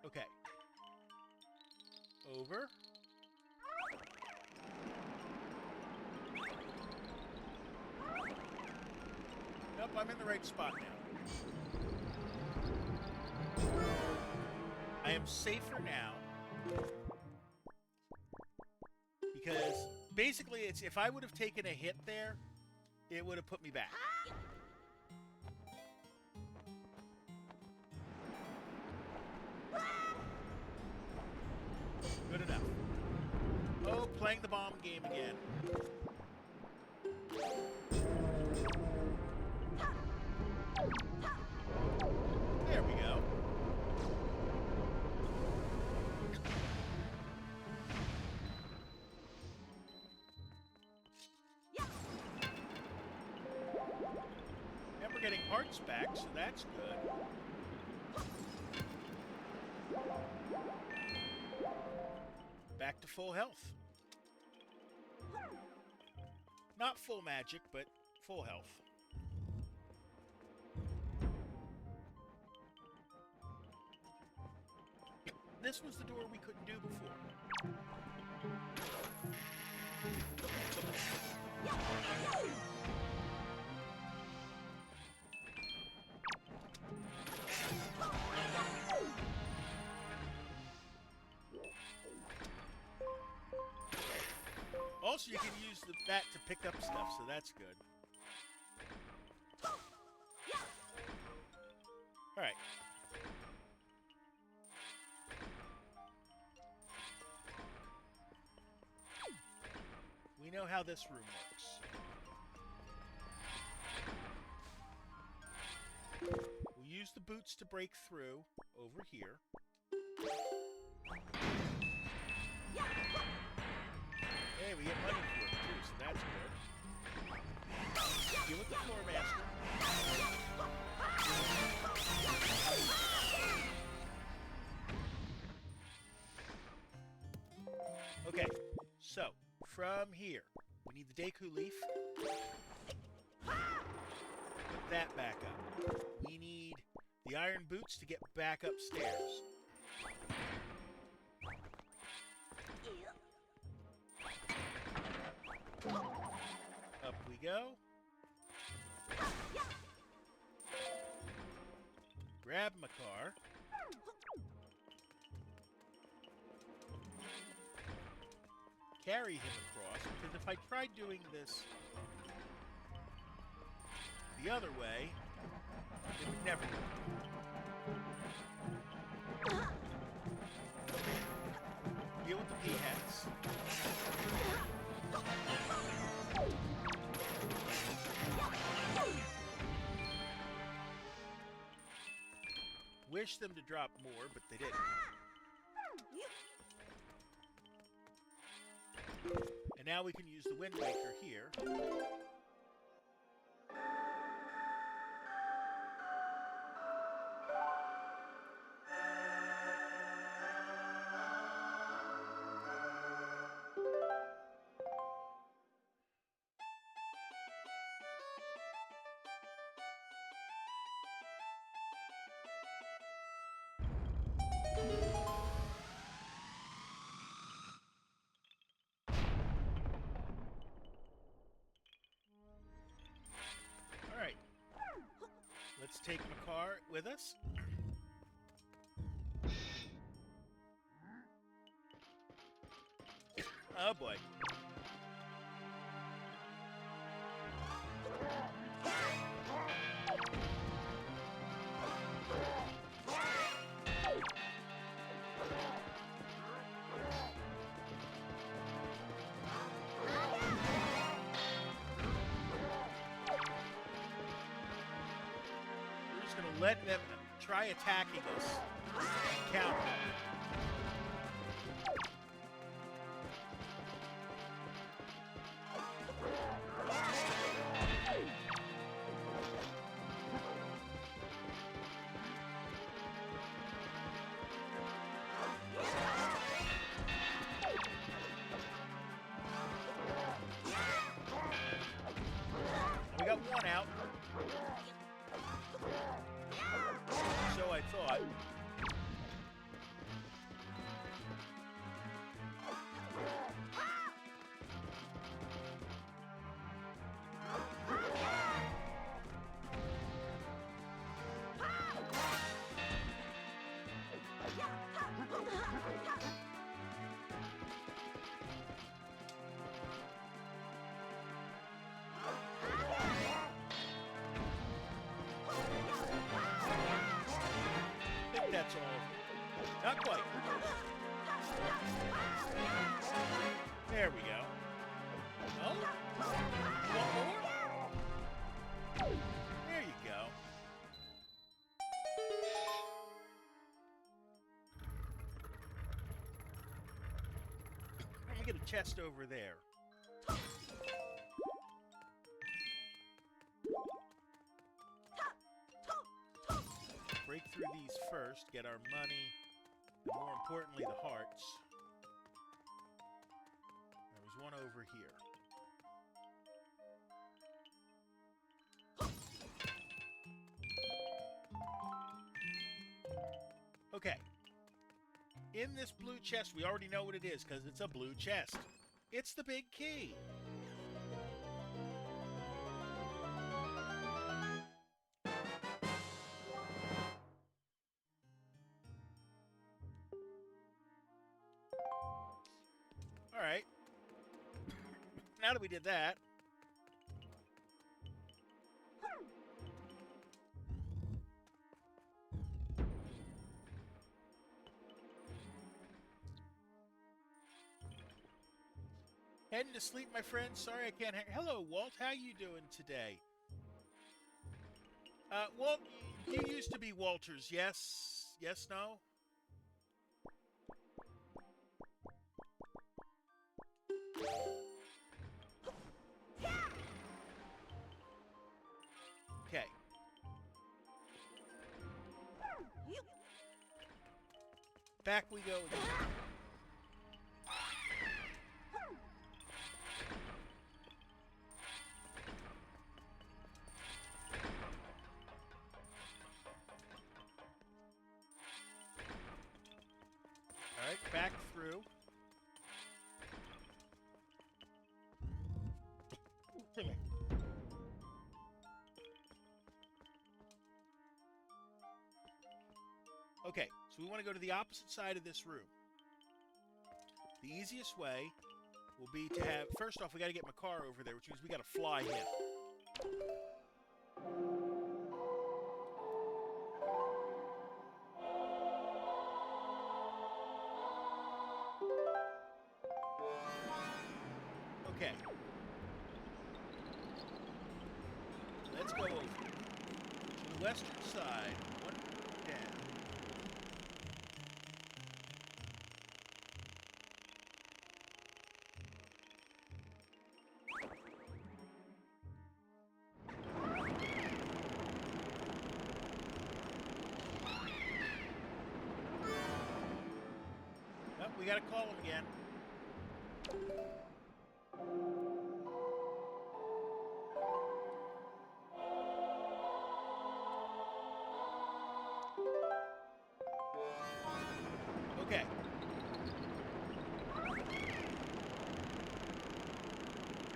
Okay. Over. Nope, I'm in the right spot now. I am safer now. Because basically it's if I would have taken a hit there, it would have put me back. Good enough. Oh, playing the bomb game again. There we go. And we're getting hearts back, so that's good. Back to full health. Not full magic, but full health. This was the door we couldn't do before. Also, you can use that to pick up stuff, so that's good. Alright. We know how this room works. We'll use the boots to break through over here. Hey, we get money for it too, so that's good. Deal with the floor master. Okay, so from here, we need the Deku leaf. Put that back up. We need the iron boots to get back upstairs. Up we go. Grab Makar. Carry him across, because if I tried doing this the other way, it would never work. Deal with the peahats. Wish them to drop more, but they didn't. And now we can use the Wind Waker here. Alright. Let's take Makar with us. Oh boy. We're just going to let them try attacking us and counter. got one out. So I thought. I think that's all. Not quite. There we go. Oh? One more? There you go. I'm gonna get a chest over there. Break through these first, get our money, and more importantly, the hearts. There was one over here. Okay. In this blue chest, we already know what it is because it's a blue chest. It's the big key. All right. Now that we did that, heading to sleep, my friend. Sorry I can't. Hello, Walt. How you doing today? Walt, you used to be Walters. Yes. Yes. No. Okay. Back we go again. All right, back through. Come here. Okay, so we want to go to the opposite side of this room. The easiest way will be to have... First off, we got to get my car over there, which means we got to fly him. Okay. Let's go over to the western side. One down. Oh, we gotta call him again. Okay.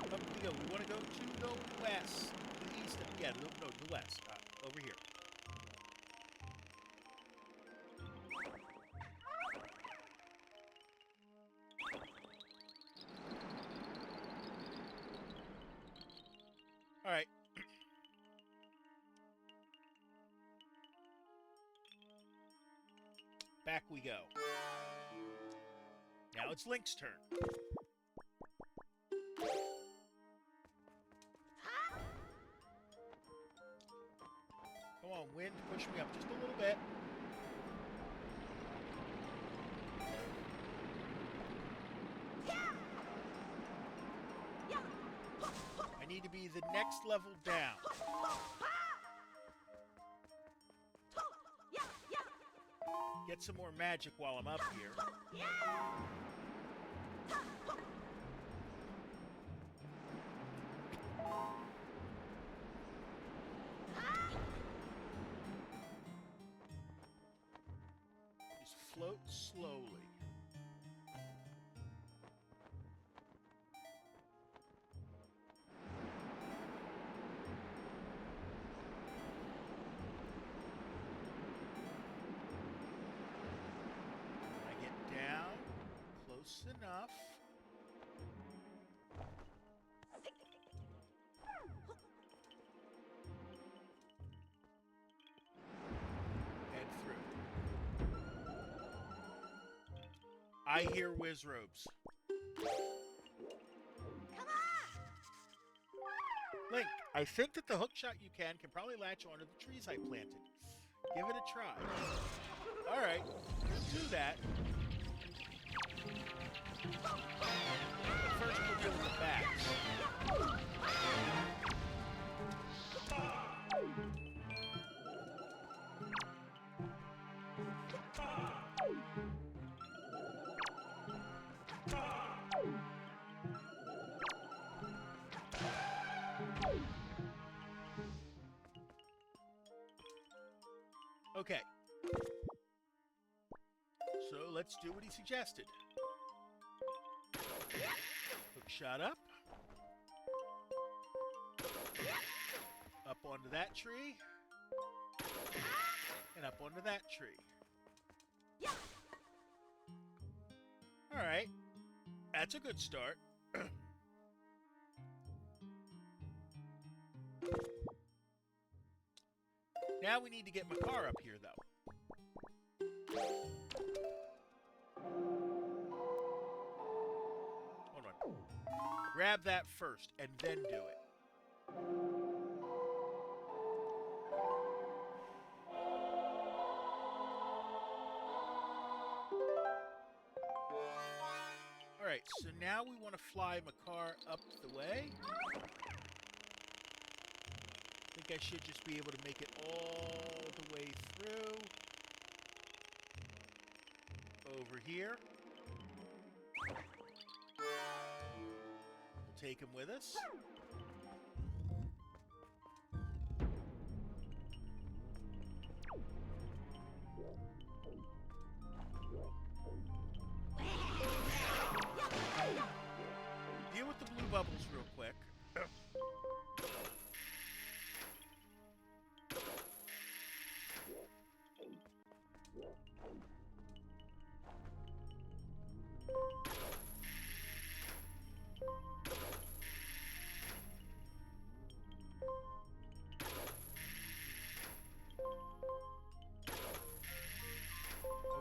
Up we go. We want to go to the west. To the east. Yeah, no, the west. Over here. All right. Back we go. Now it's Link's turn. Come on, wind, push me up just a little bit. I need to be the next level down. Get some more magic while I'm up here. Float slowly. I get down close enough. Head through. I hear whiz robes. Link, I think that the hook shot you can probably latch onto the trees I planted. Give it a try. Alright, we'll do that. But first we'll deal with the bats. Okay. So let's do what he suggested. Hook shot up. Up onto that tree. And up onto that tree. Alright. That's a good start. Now we need to get Makar up here, though. Hold on. Grab that first, and then do it. Alright, so now we want to fly Makar up the way. I think I should just be able to make it all the way through. Over here. We'll take him with us. Deal with the blue bubbles real quick.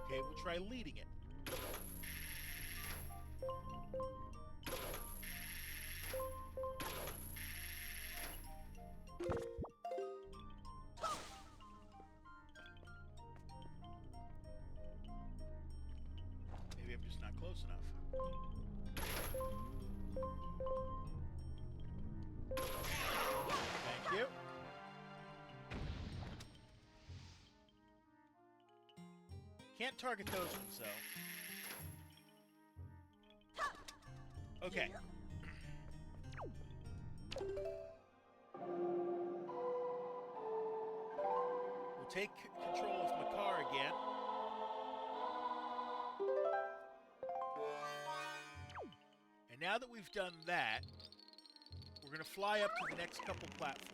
Okay, we'll try leading it. Maybe I'm just not close enough. Thank you. Can't target those ones, though. Okay. We'll take control of Makar again. And now that we've done that, we're going to fly up to the next couple platforms.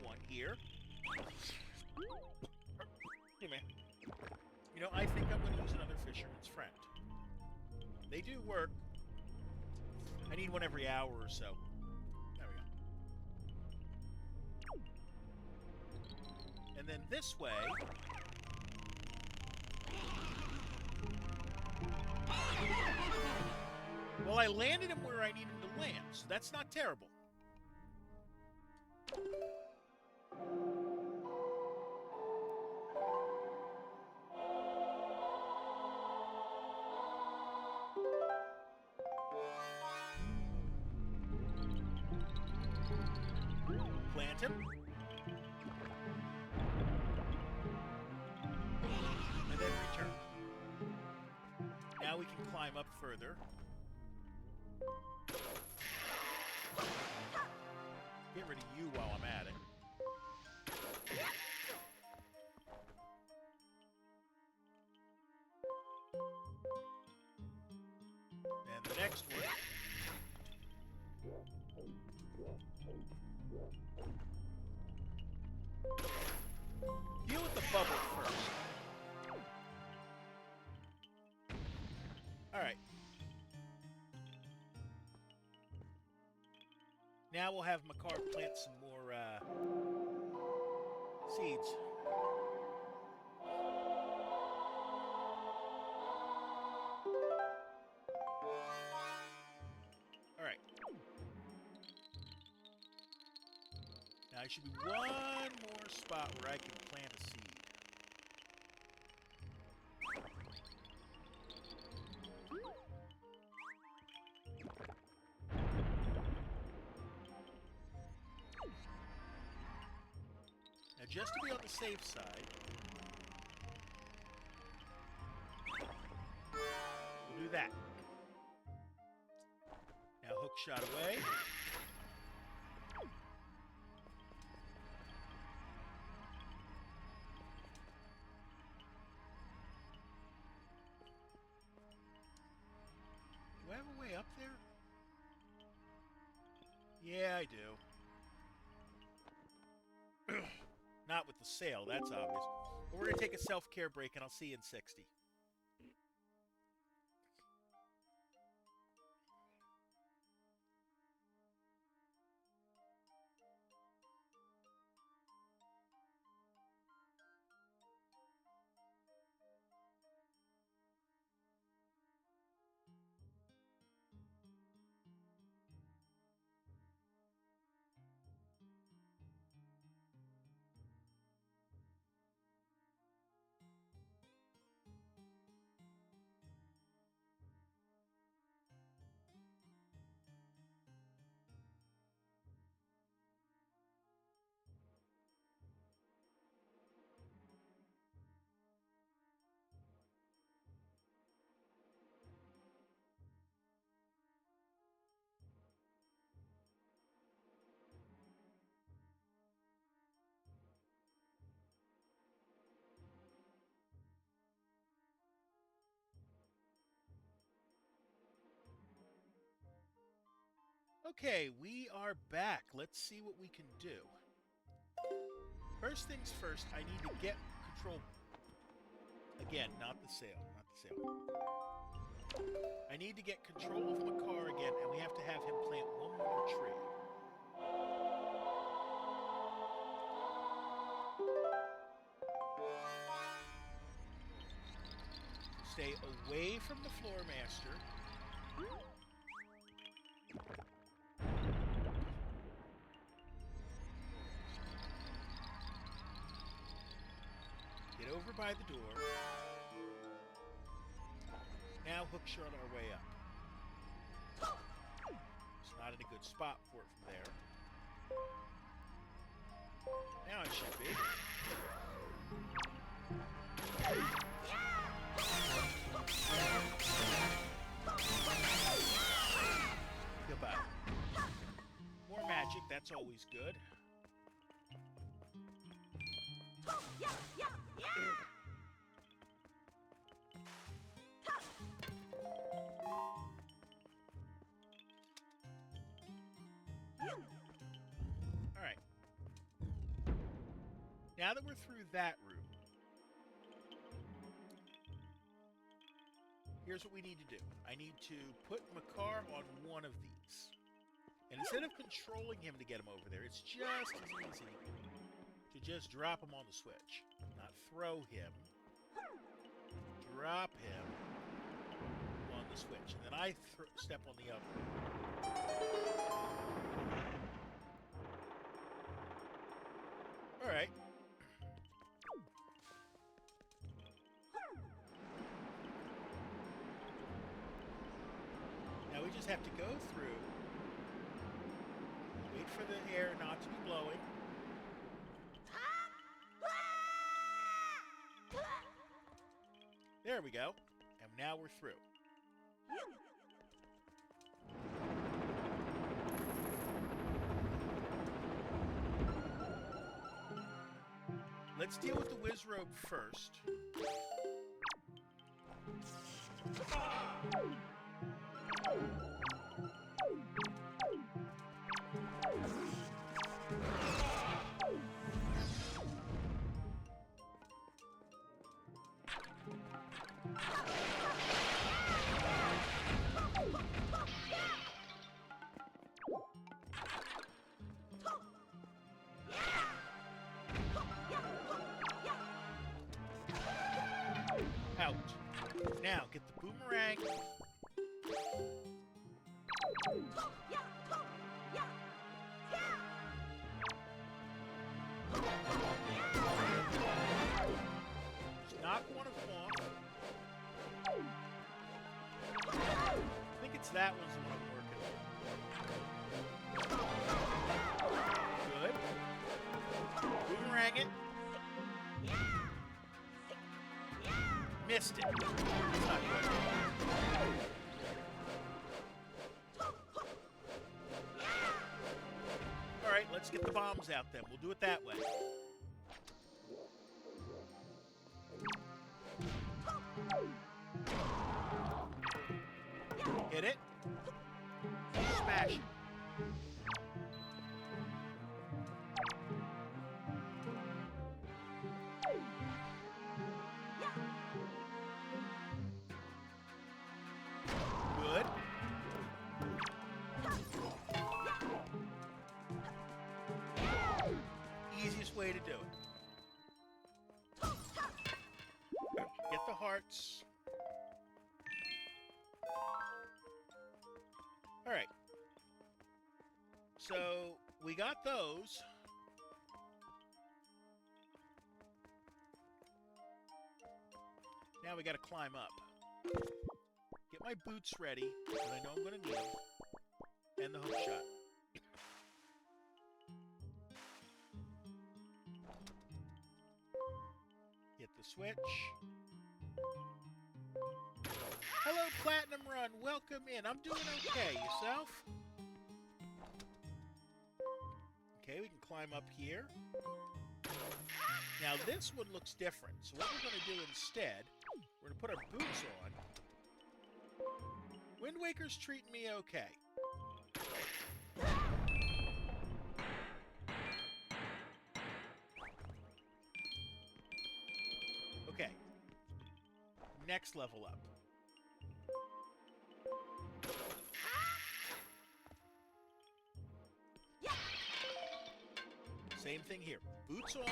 One here. Hey, man. You know, I think I'm going to use another Fisherman's Friend. They do work. I need one every hour or so. There we go. And then this way... Well, I landed him where I need him to land, so that's not terrible. Plant him. And then return. Now we can climb up further. Get rid of you while I'm at it. Deal with the bubble first. Alright. Now we'll have Makar plant some more seeds. Alright. Now there should be one more spot where I can plant a seed. Now, just to be on the safe side, we'll do that. Now, hook shot away. Do I have a way up there? Yeah, I do. Not with the sail, that's obvious. But we're going to take a self-care break, and I'll see you in 60. Okay, we are back. Let's see what we can do. First things first, I need to get control. Again, not the sail, not the sail. I need to get control of Makar again, and we have to have him plant one more tree. Stay away from the floor master. Get over by the door. Now hook shot our way up. It's not in a good spot for it from there. Now it should be. Goodbye. More magic, that's always good. Alright. Now that we're through that room, here's what we need to do. I need to put Makar on one of these. And instead of controlling him to get him over there, it's just as easy to just drop him on the switch. Not throw him. Drop him on the switch. And then I step on the other. Alright. Now we just have to go through. Wait for the air not to be blowing. There we go. And now we're through. Let's deal with the Wizrobe first. boomerang. Just knock one of them off. I think it's that one's the one I'm working on. Good. Boomerang it. Missed it. That's not good. All right, let's get the bombs out then. We'll do it that way. Hit it. Smash it. Good. Easiest way to do it. Get the hearts. All right. So we got those. Now we got to climb up. Get my boots ready, because I know I'm going to need them. And the hook shot. Hit the switch. Hello, Platinum Run. Welcome in. I'm doing okay. Yourself? Okay, we can climb up here. Now, this one looks different. So what we're going to do instead, we're going to put our boots on. Wind Waker's treating me okay. Okay. Next level up. Same thing here. Boots on.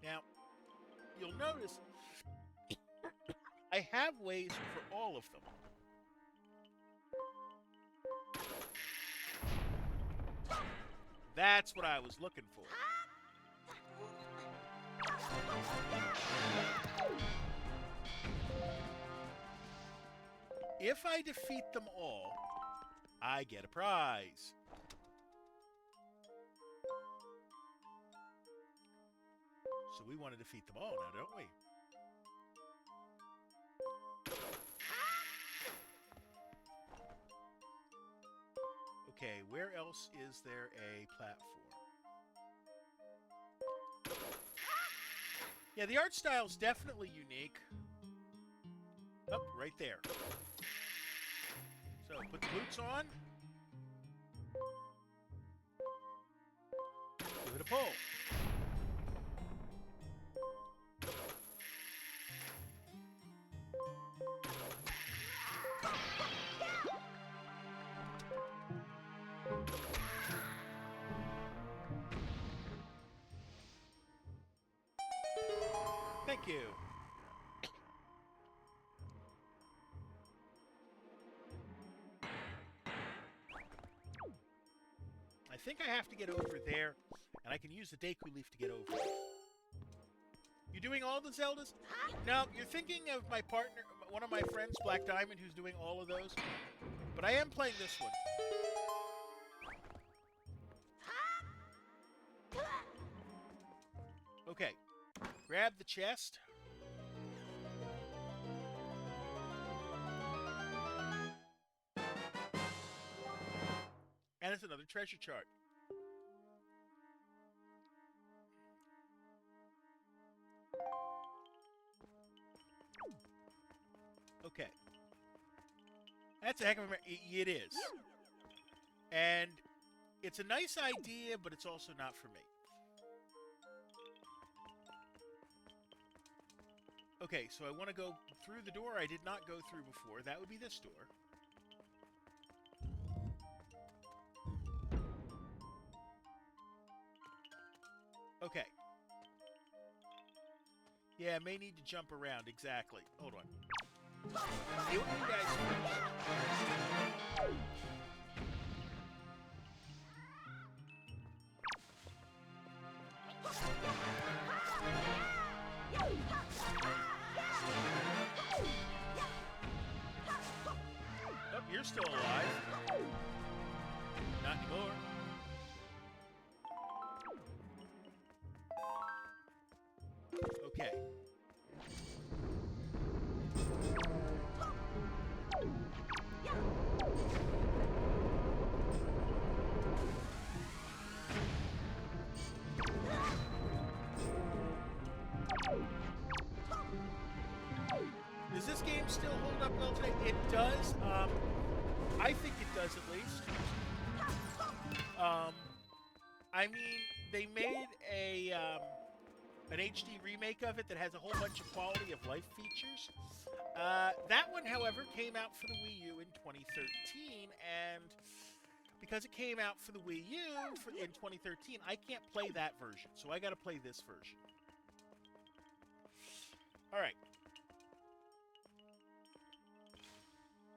Now, you'll notice I have ways for all of them. That's what I was looking for. If I defeat them all, I get a prize. So we want to defeat them all now, don't we? Okay, where else is there a platform? Yeah, the art style's definitely unique. Oh, right there. So, put the boots on. Give it a pull. Thank you. I think I have to get over there, and I can use the Deku Leaf to get over. You doing all the Zeldas? No, you're thinking of my partner, one of my friends, Black Diamond, who's doing all of those. But I am playing this one. Okay. Grab the chest. And it's another treasure chart. Okay. That's a heck of a... It is. And it's a nice idea, but it's also not for me. Okay, so I want to go through the door I did not go through before. That would be this door. Okay. Yeah, may need to jump around. Exactly. Hold on. See what you guys Oh, you're still alive. Not anymore. Okay. Does this game still hold up well today? It does. I think it does at least. I mean, they made an HD remake of it that has a whole bunch of quality of life features. That one, however, came out for the Wii U in 2013, and because it came out for the Wii U in 2013, I can't play that version, so I got to play this version. All right.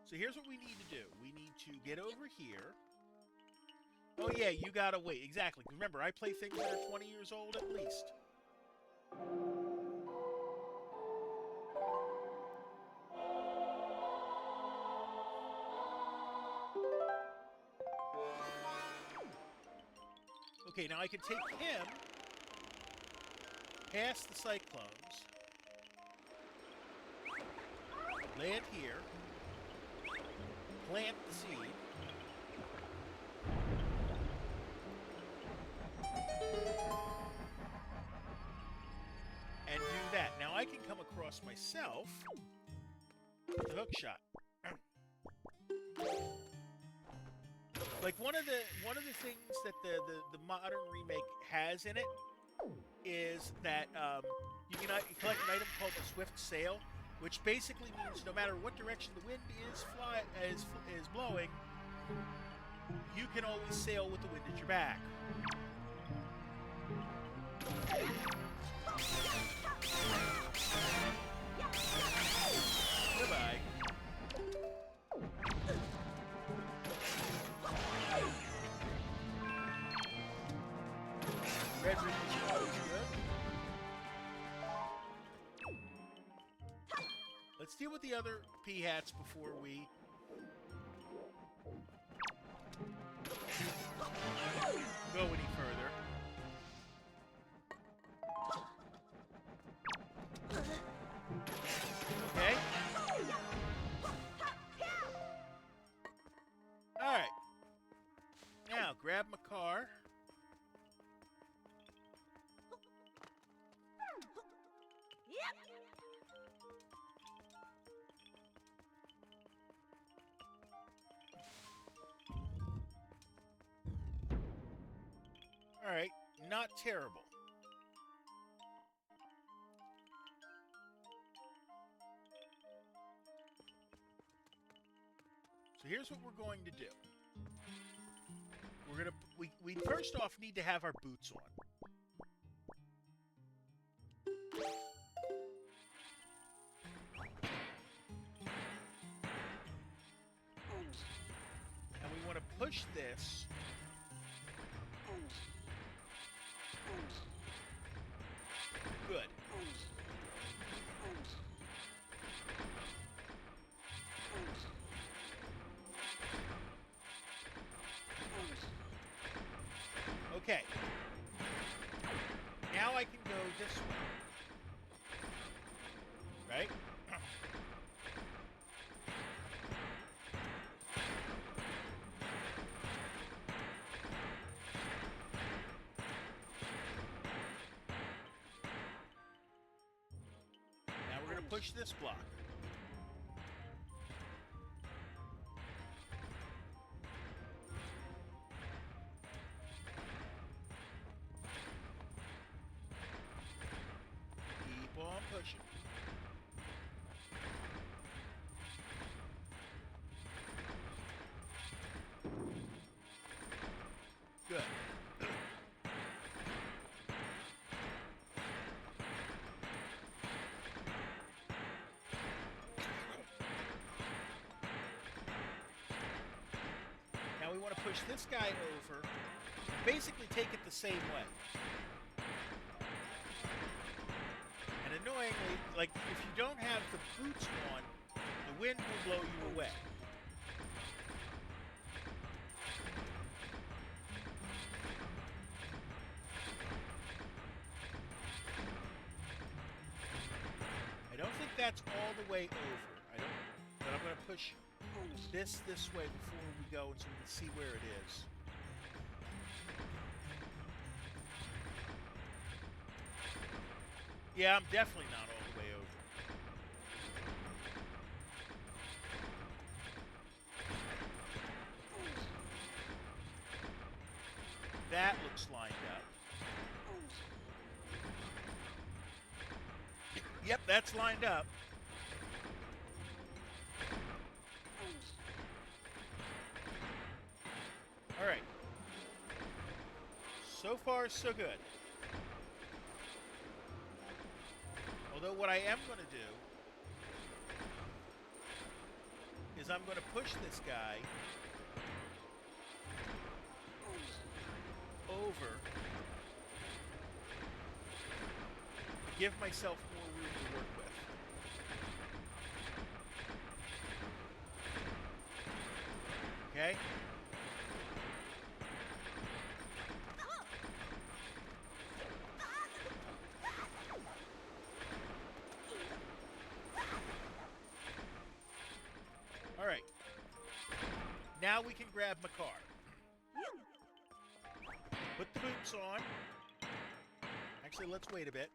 So here's what we need to do. We need to get over here. Oh yeah, you gotta wait. Exactly. Remember, I play things that are 20 years old at least. Okay, now I can take him past the cyclones, land here, plant the seed, and do that. Now I can come across myself with the hook shot. Like one of the things that the modern remake has in it is that you can collect an item called the Swift Sail, which basically means no matter what direction the wind is blowing, you can always sail with the wind at your back. Goodbye. Red Ridge is good. Let's deal with the other P-hats before we go any further. Okay. Alright. Now, grab my car. Alright, not terrible. So here's what we're going to do. We first off need to have our boots on. And we want to push this good. Okay. Now I can go this way. Right? Now we're going to push this block. Keep on pushing. Good. want to push this guy over and basically take it the same way. And annoyingly, like, if you don't have the boots on, the wind will blow you away. I don't think that's all the way over. But I'm going to push this way before we go so we can see where it is. Yeah, I'm definitely not all the way over. That looks lined up. Yep, that's lined up. All right. So far, so good. Although what I am going to do is I'm going to push this guy over, give myself more room to work with. Okay? All right. Now we can grab Makar. Put the boots on. Actually, let's wait a bit.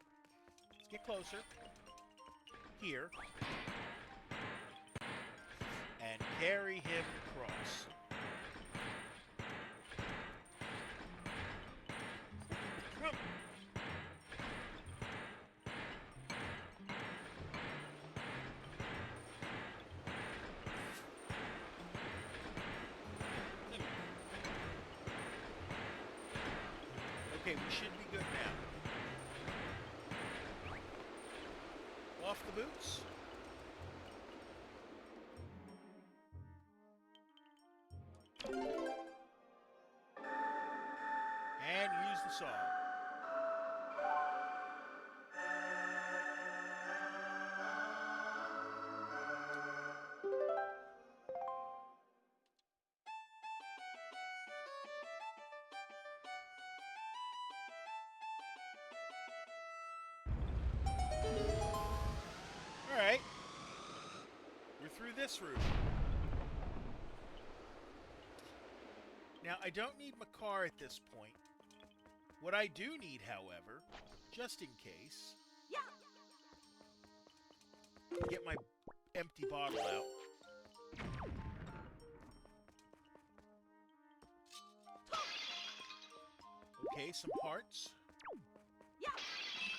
Let's get closer. Here. And carry him across. Okay, we should be good now. Off the boots. And use the saw. Alright. We're through this room. Now, I don't need Makar at this point. What I do need, however, just in case, get my empty bottle out. Okay, some hearts.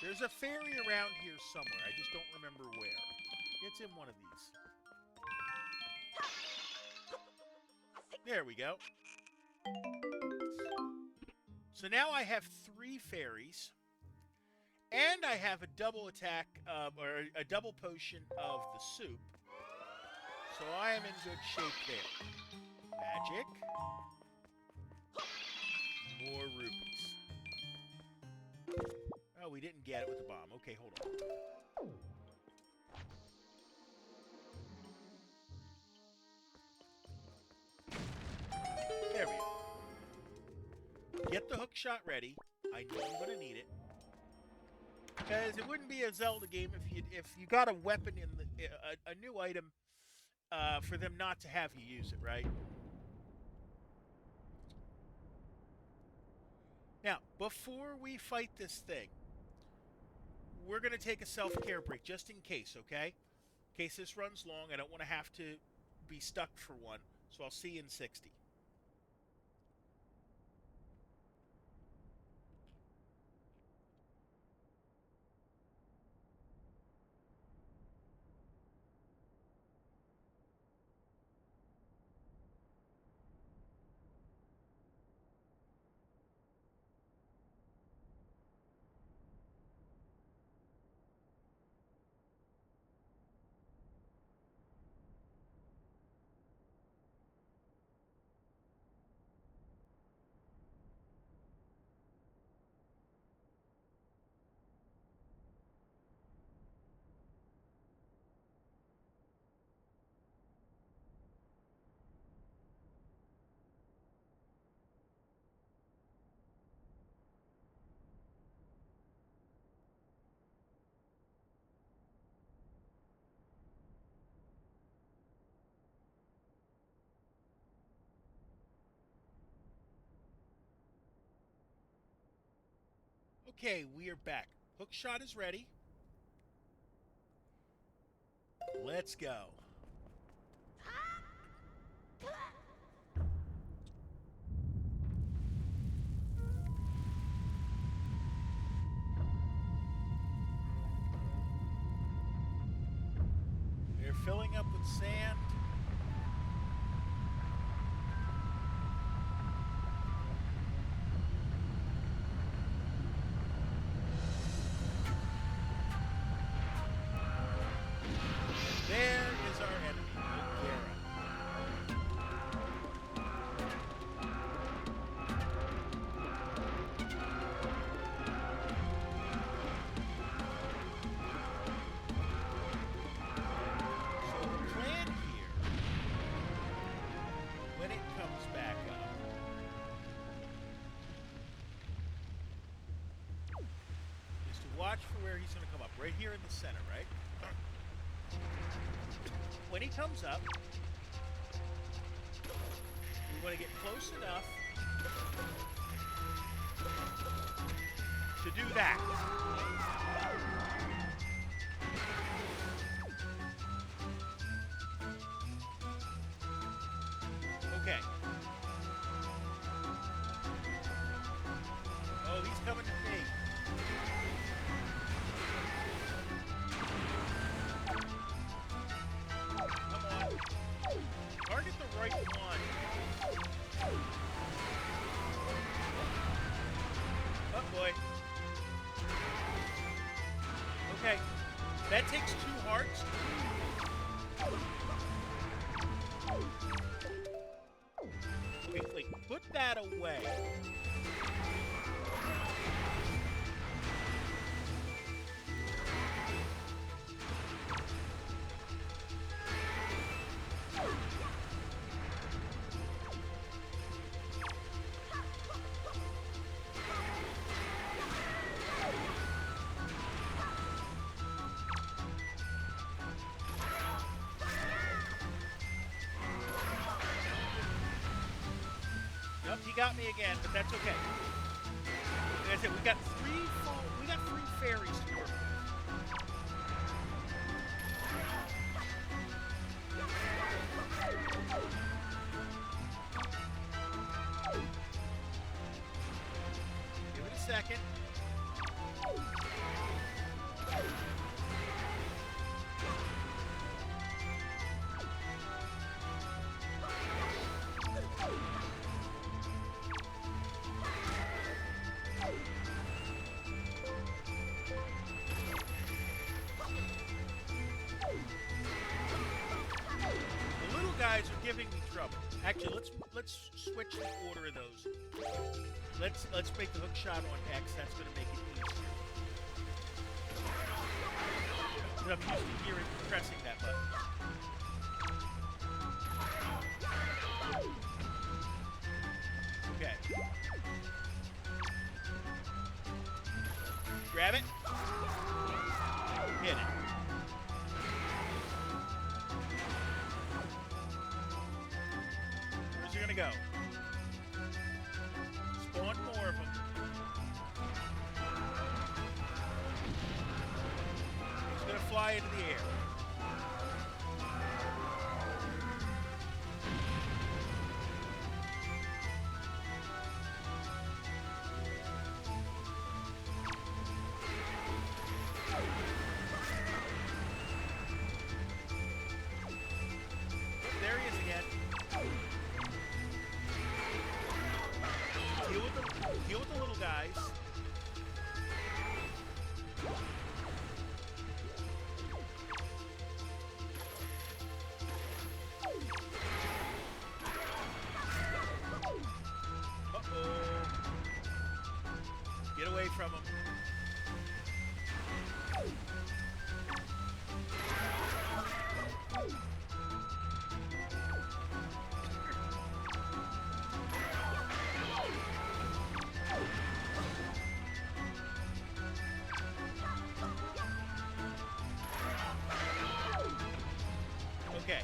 There's a fairy around here somewhere. I just don't remember where. It's in one of these. There we go. So now I have 3 fairies. And I have a double attack, or a double potion of the soup. So I am in good shape there. Magic. More rupees. Oh, we didn't get it with the bomb. Okay, hold on. There we go. Get the hook shot ready. I know I'm going to need it. Because it wouldn't be a Zelda game if you got a weapon in a new item for them not to have you use it, right? Now, before we fight this thing, we're going to take a self-care break just in case, okay? In case this runs long, I don't want to have to be stuck for one, so I'll see you in 60. Okay, we are back. Hook shot is ready. Let's go. They're filling up with sand. There is our enemy, Bulgara. So the plan here, when it comes back up, is to watch for where he's going to come up. Right here in the center, right? When he comes up, we want to get close enough to do that. Okay. Oh, he's coming to me. Come on. Target the right one. Oh, boy. Okay. That takes 2 hearts. Wait. Put that away. Nope, he got me again, but that's okay. Like I said, we got 3 fairies to work with. Give it a second. The little guys are giving me trouble. Actually, let's switch the order of those. Let's make the hook shot on X. That's going to make it easier. I'm used to hearing pressing that button. Okay. Grab it. Hit it. Where's he gonna go? Spawn more of them. He's gonna fly into the air. There he is again. Deal with the little guys. Uh-oh. Get away from him. Okay.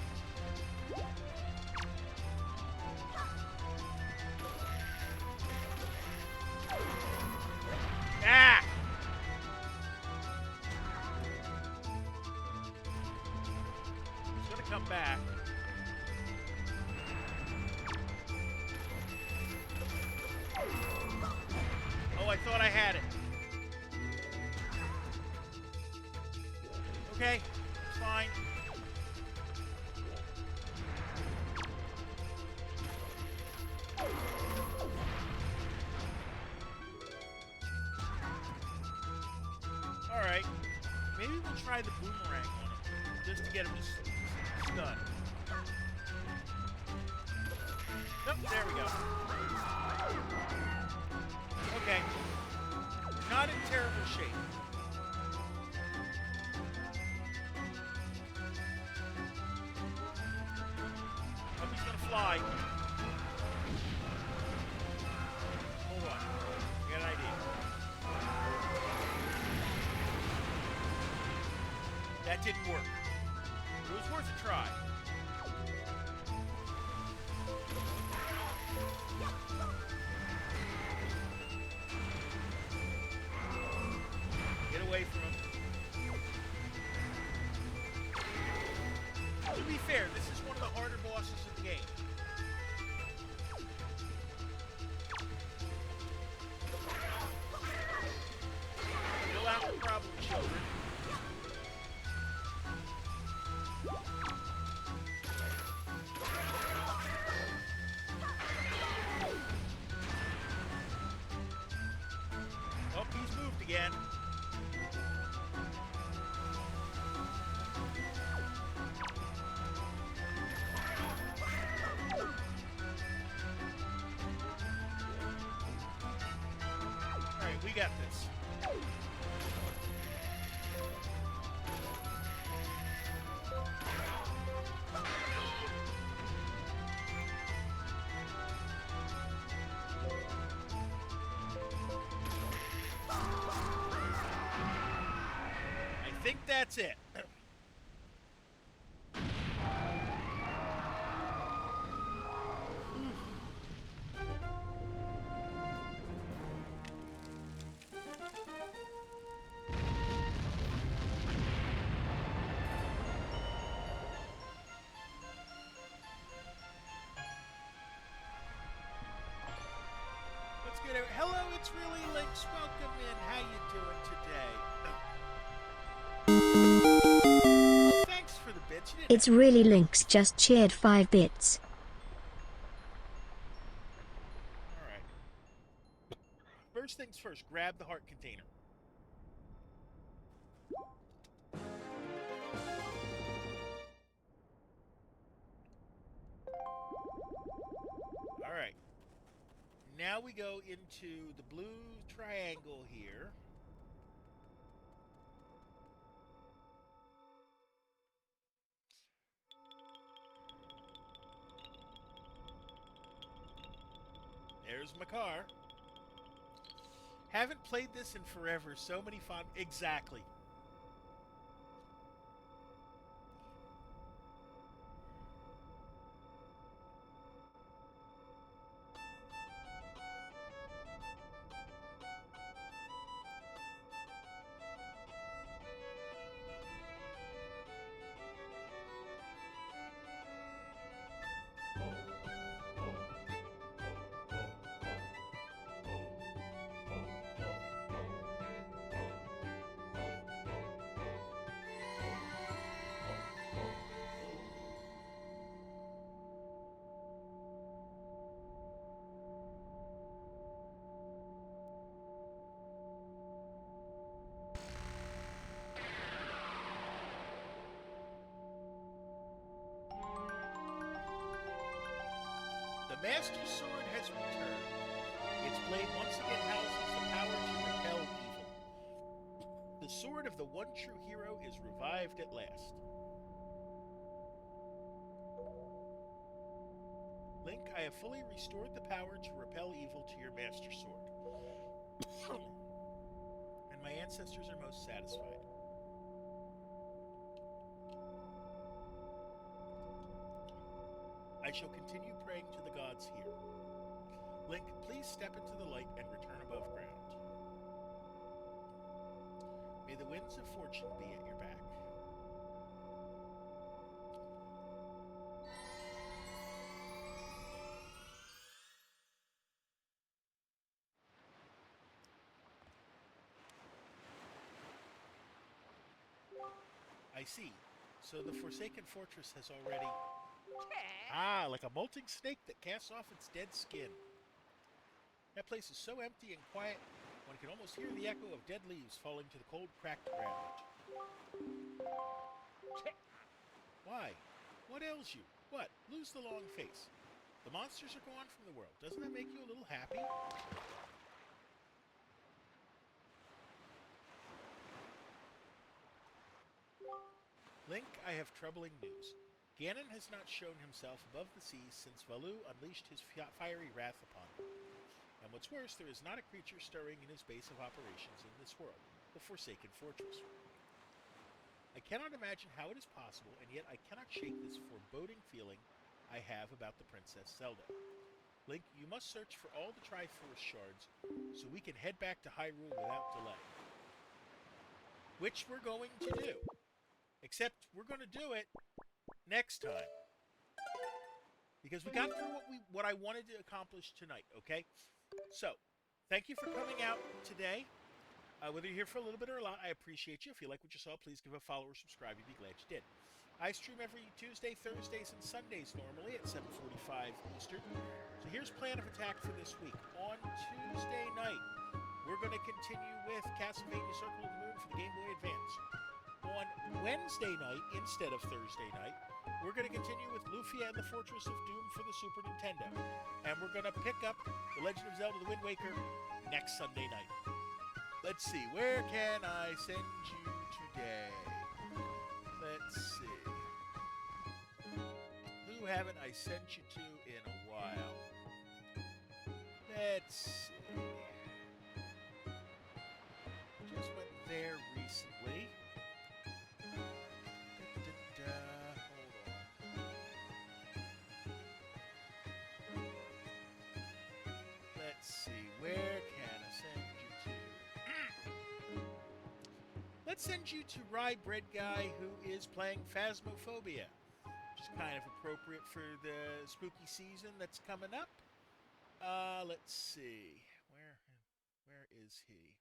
Ah! back. Oh, I thought I had it. Okay, fine. Alright. Maybe we'll try the boomerang on him, just to get him to stun. Oh, there we go. Okay. Not in terrible shape. Oh, he's gonna fly. Hold on. I got an idea. That didn't work. It was worth a try. Get away from him. To be fair, this is one of the harder bosses in the game. Fill out the problem, children. Oh, he's moved again. Alright, we got this. I think that's it. Let's get it. Hello, it's really Links. Welcome in. How you doing today? Well, thanks for the bits. You didn't It's really Links just cheered 5 bits. All right. First things first, grab the heart container. All right. Now we go into the blue triangle here. There's my car. Haven't played this in forever. So many fun. Exactly. The Master Sword has returned. Its blade once again houses the power to repel evil. The sword of the one true hero is revived at last. Link, I have fully restored the power to repel evil to your Master Sword. And my ancestors are most satisfied. I shall continue praying to the gods here. Link, please step into the light and return above ground. May the winds of fortune be at your back. I see. So the Forsaken Fortress has already... Ah, like a molting snake that casts off its dead skin. That place is so empty and quiet, one can almost hear the echo of dead leaves falling to the cold, cracked ground. Why? What ails you? What? Lose the long face. The monsters are gone from the world. Doesn't that make you a little happy? Link, I have troubling news. Ganon has not shown himself above the seas since Valu unleashed his fiery wrath upon him. And what's worse, there is not a creature stirring in his base of operations in this world, the Forsaken Fortress. I cannot imagine how it is possible, and yet I cannot shake this foreboding feeling I have about the Princess Zelda. Link, you must search for all the Triforce shards so we can head back to Hyrule without delay. Which we're going to do. Except we're going to do it next time. Because we got through what I wanted to accomplish tonight, okay? So, thank you for coming out today. Whether you're here for a little bit or a lot, I appreciate you. If you like what you saw, please give a follow or subscribe. You'd be glad you did. I stream every Tuesday, Thursdays, and Sundays normally at 7:45 Eastern. So here's plan of attack for this week. On Tuesday night, we're going to continue with Castlevania Circle of the Moon for the Game Boy Advance. On Wednesday night, instead of Thursday night, we're going to continue with Lufia and the Fortress of Doom for the Super Nintendo. And we're going to pick up The Legend of Zelda: The Wind Waker next Sunday night. Let's see, where can I send you today? Let's see. Who haven't I sent you to in a while? Let's see. Just went there recently. Hold on. Let's see, where can I send you to? Let's send you to Rye Bread Guy, who is playing Phasmophobia, which is kind of appropriate for the spooky season that's coming up. Let's see. Where is he?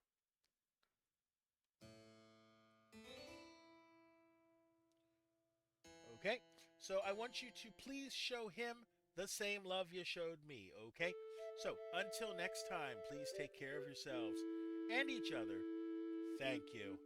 Okay, so I want you to please show him the same love you showed me, okay? So, until next time, please take care of yourselves and each other. Thank you.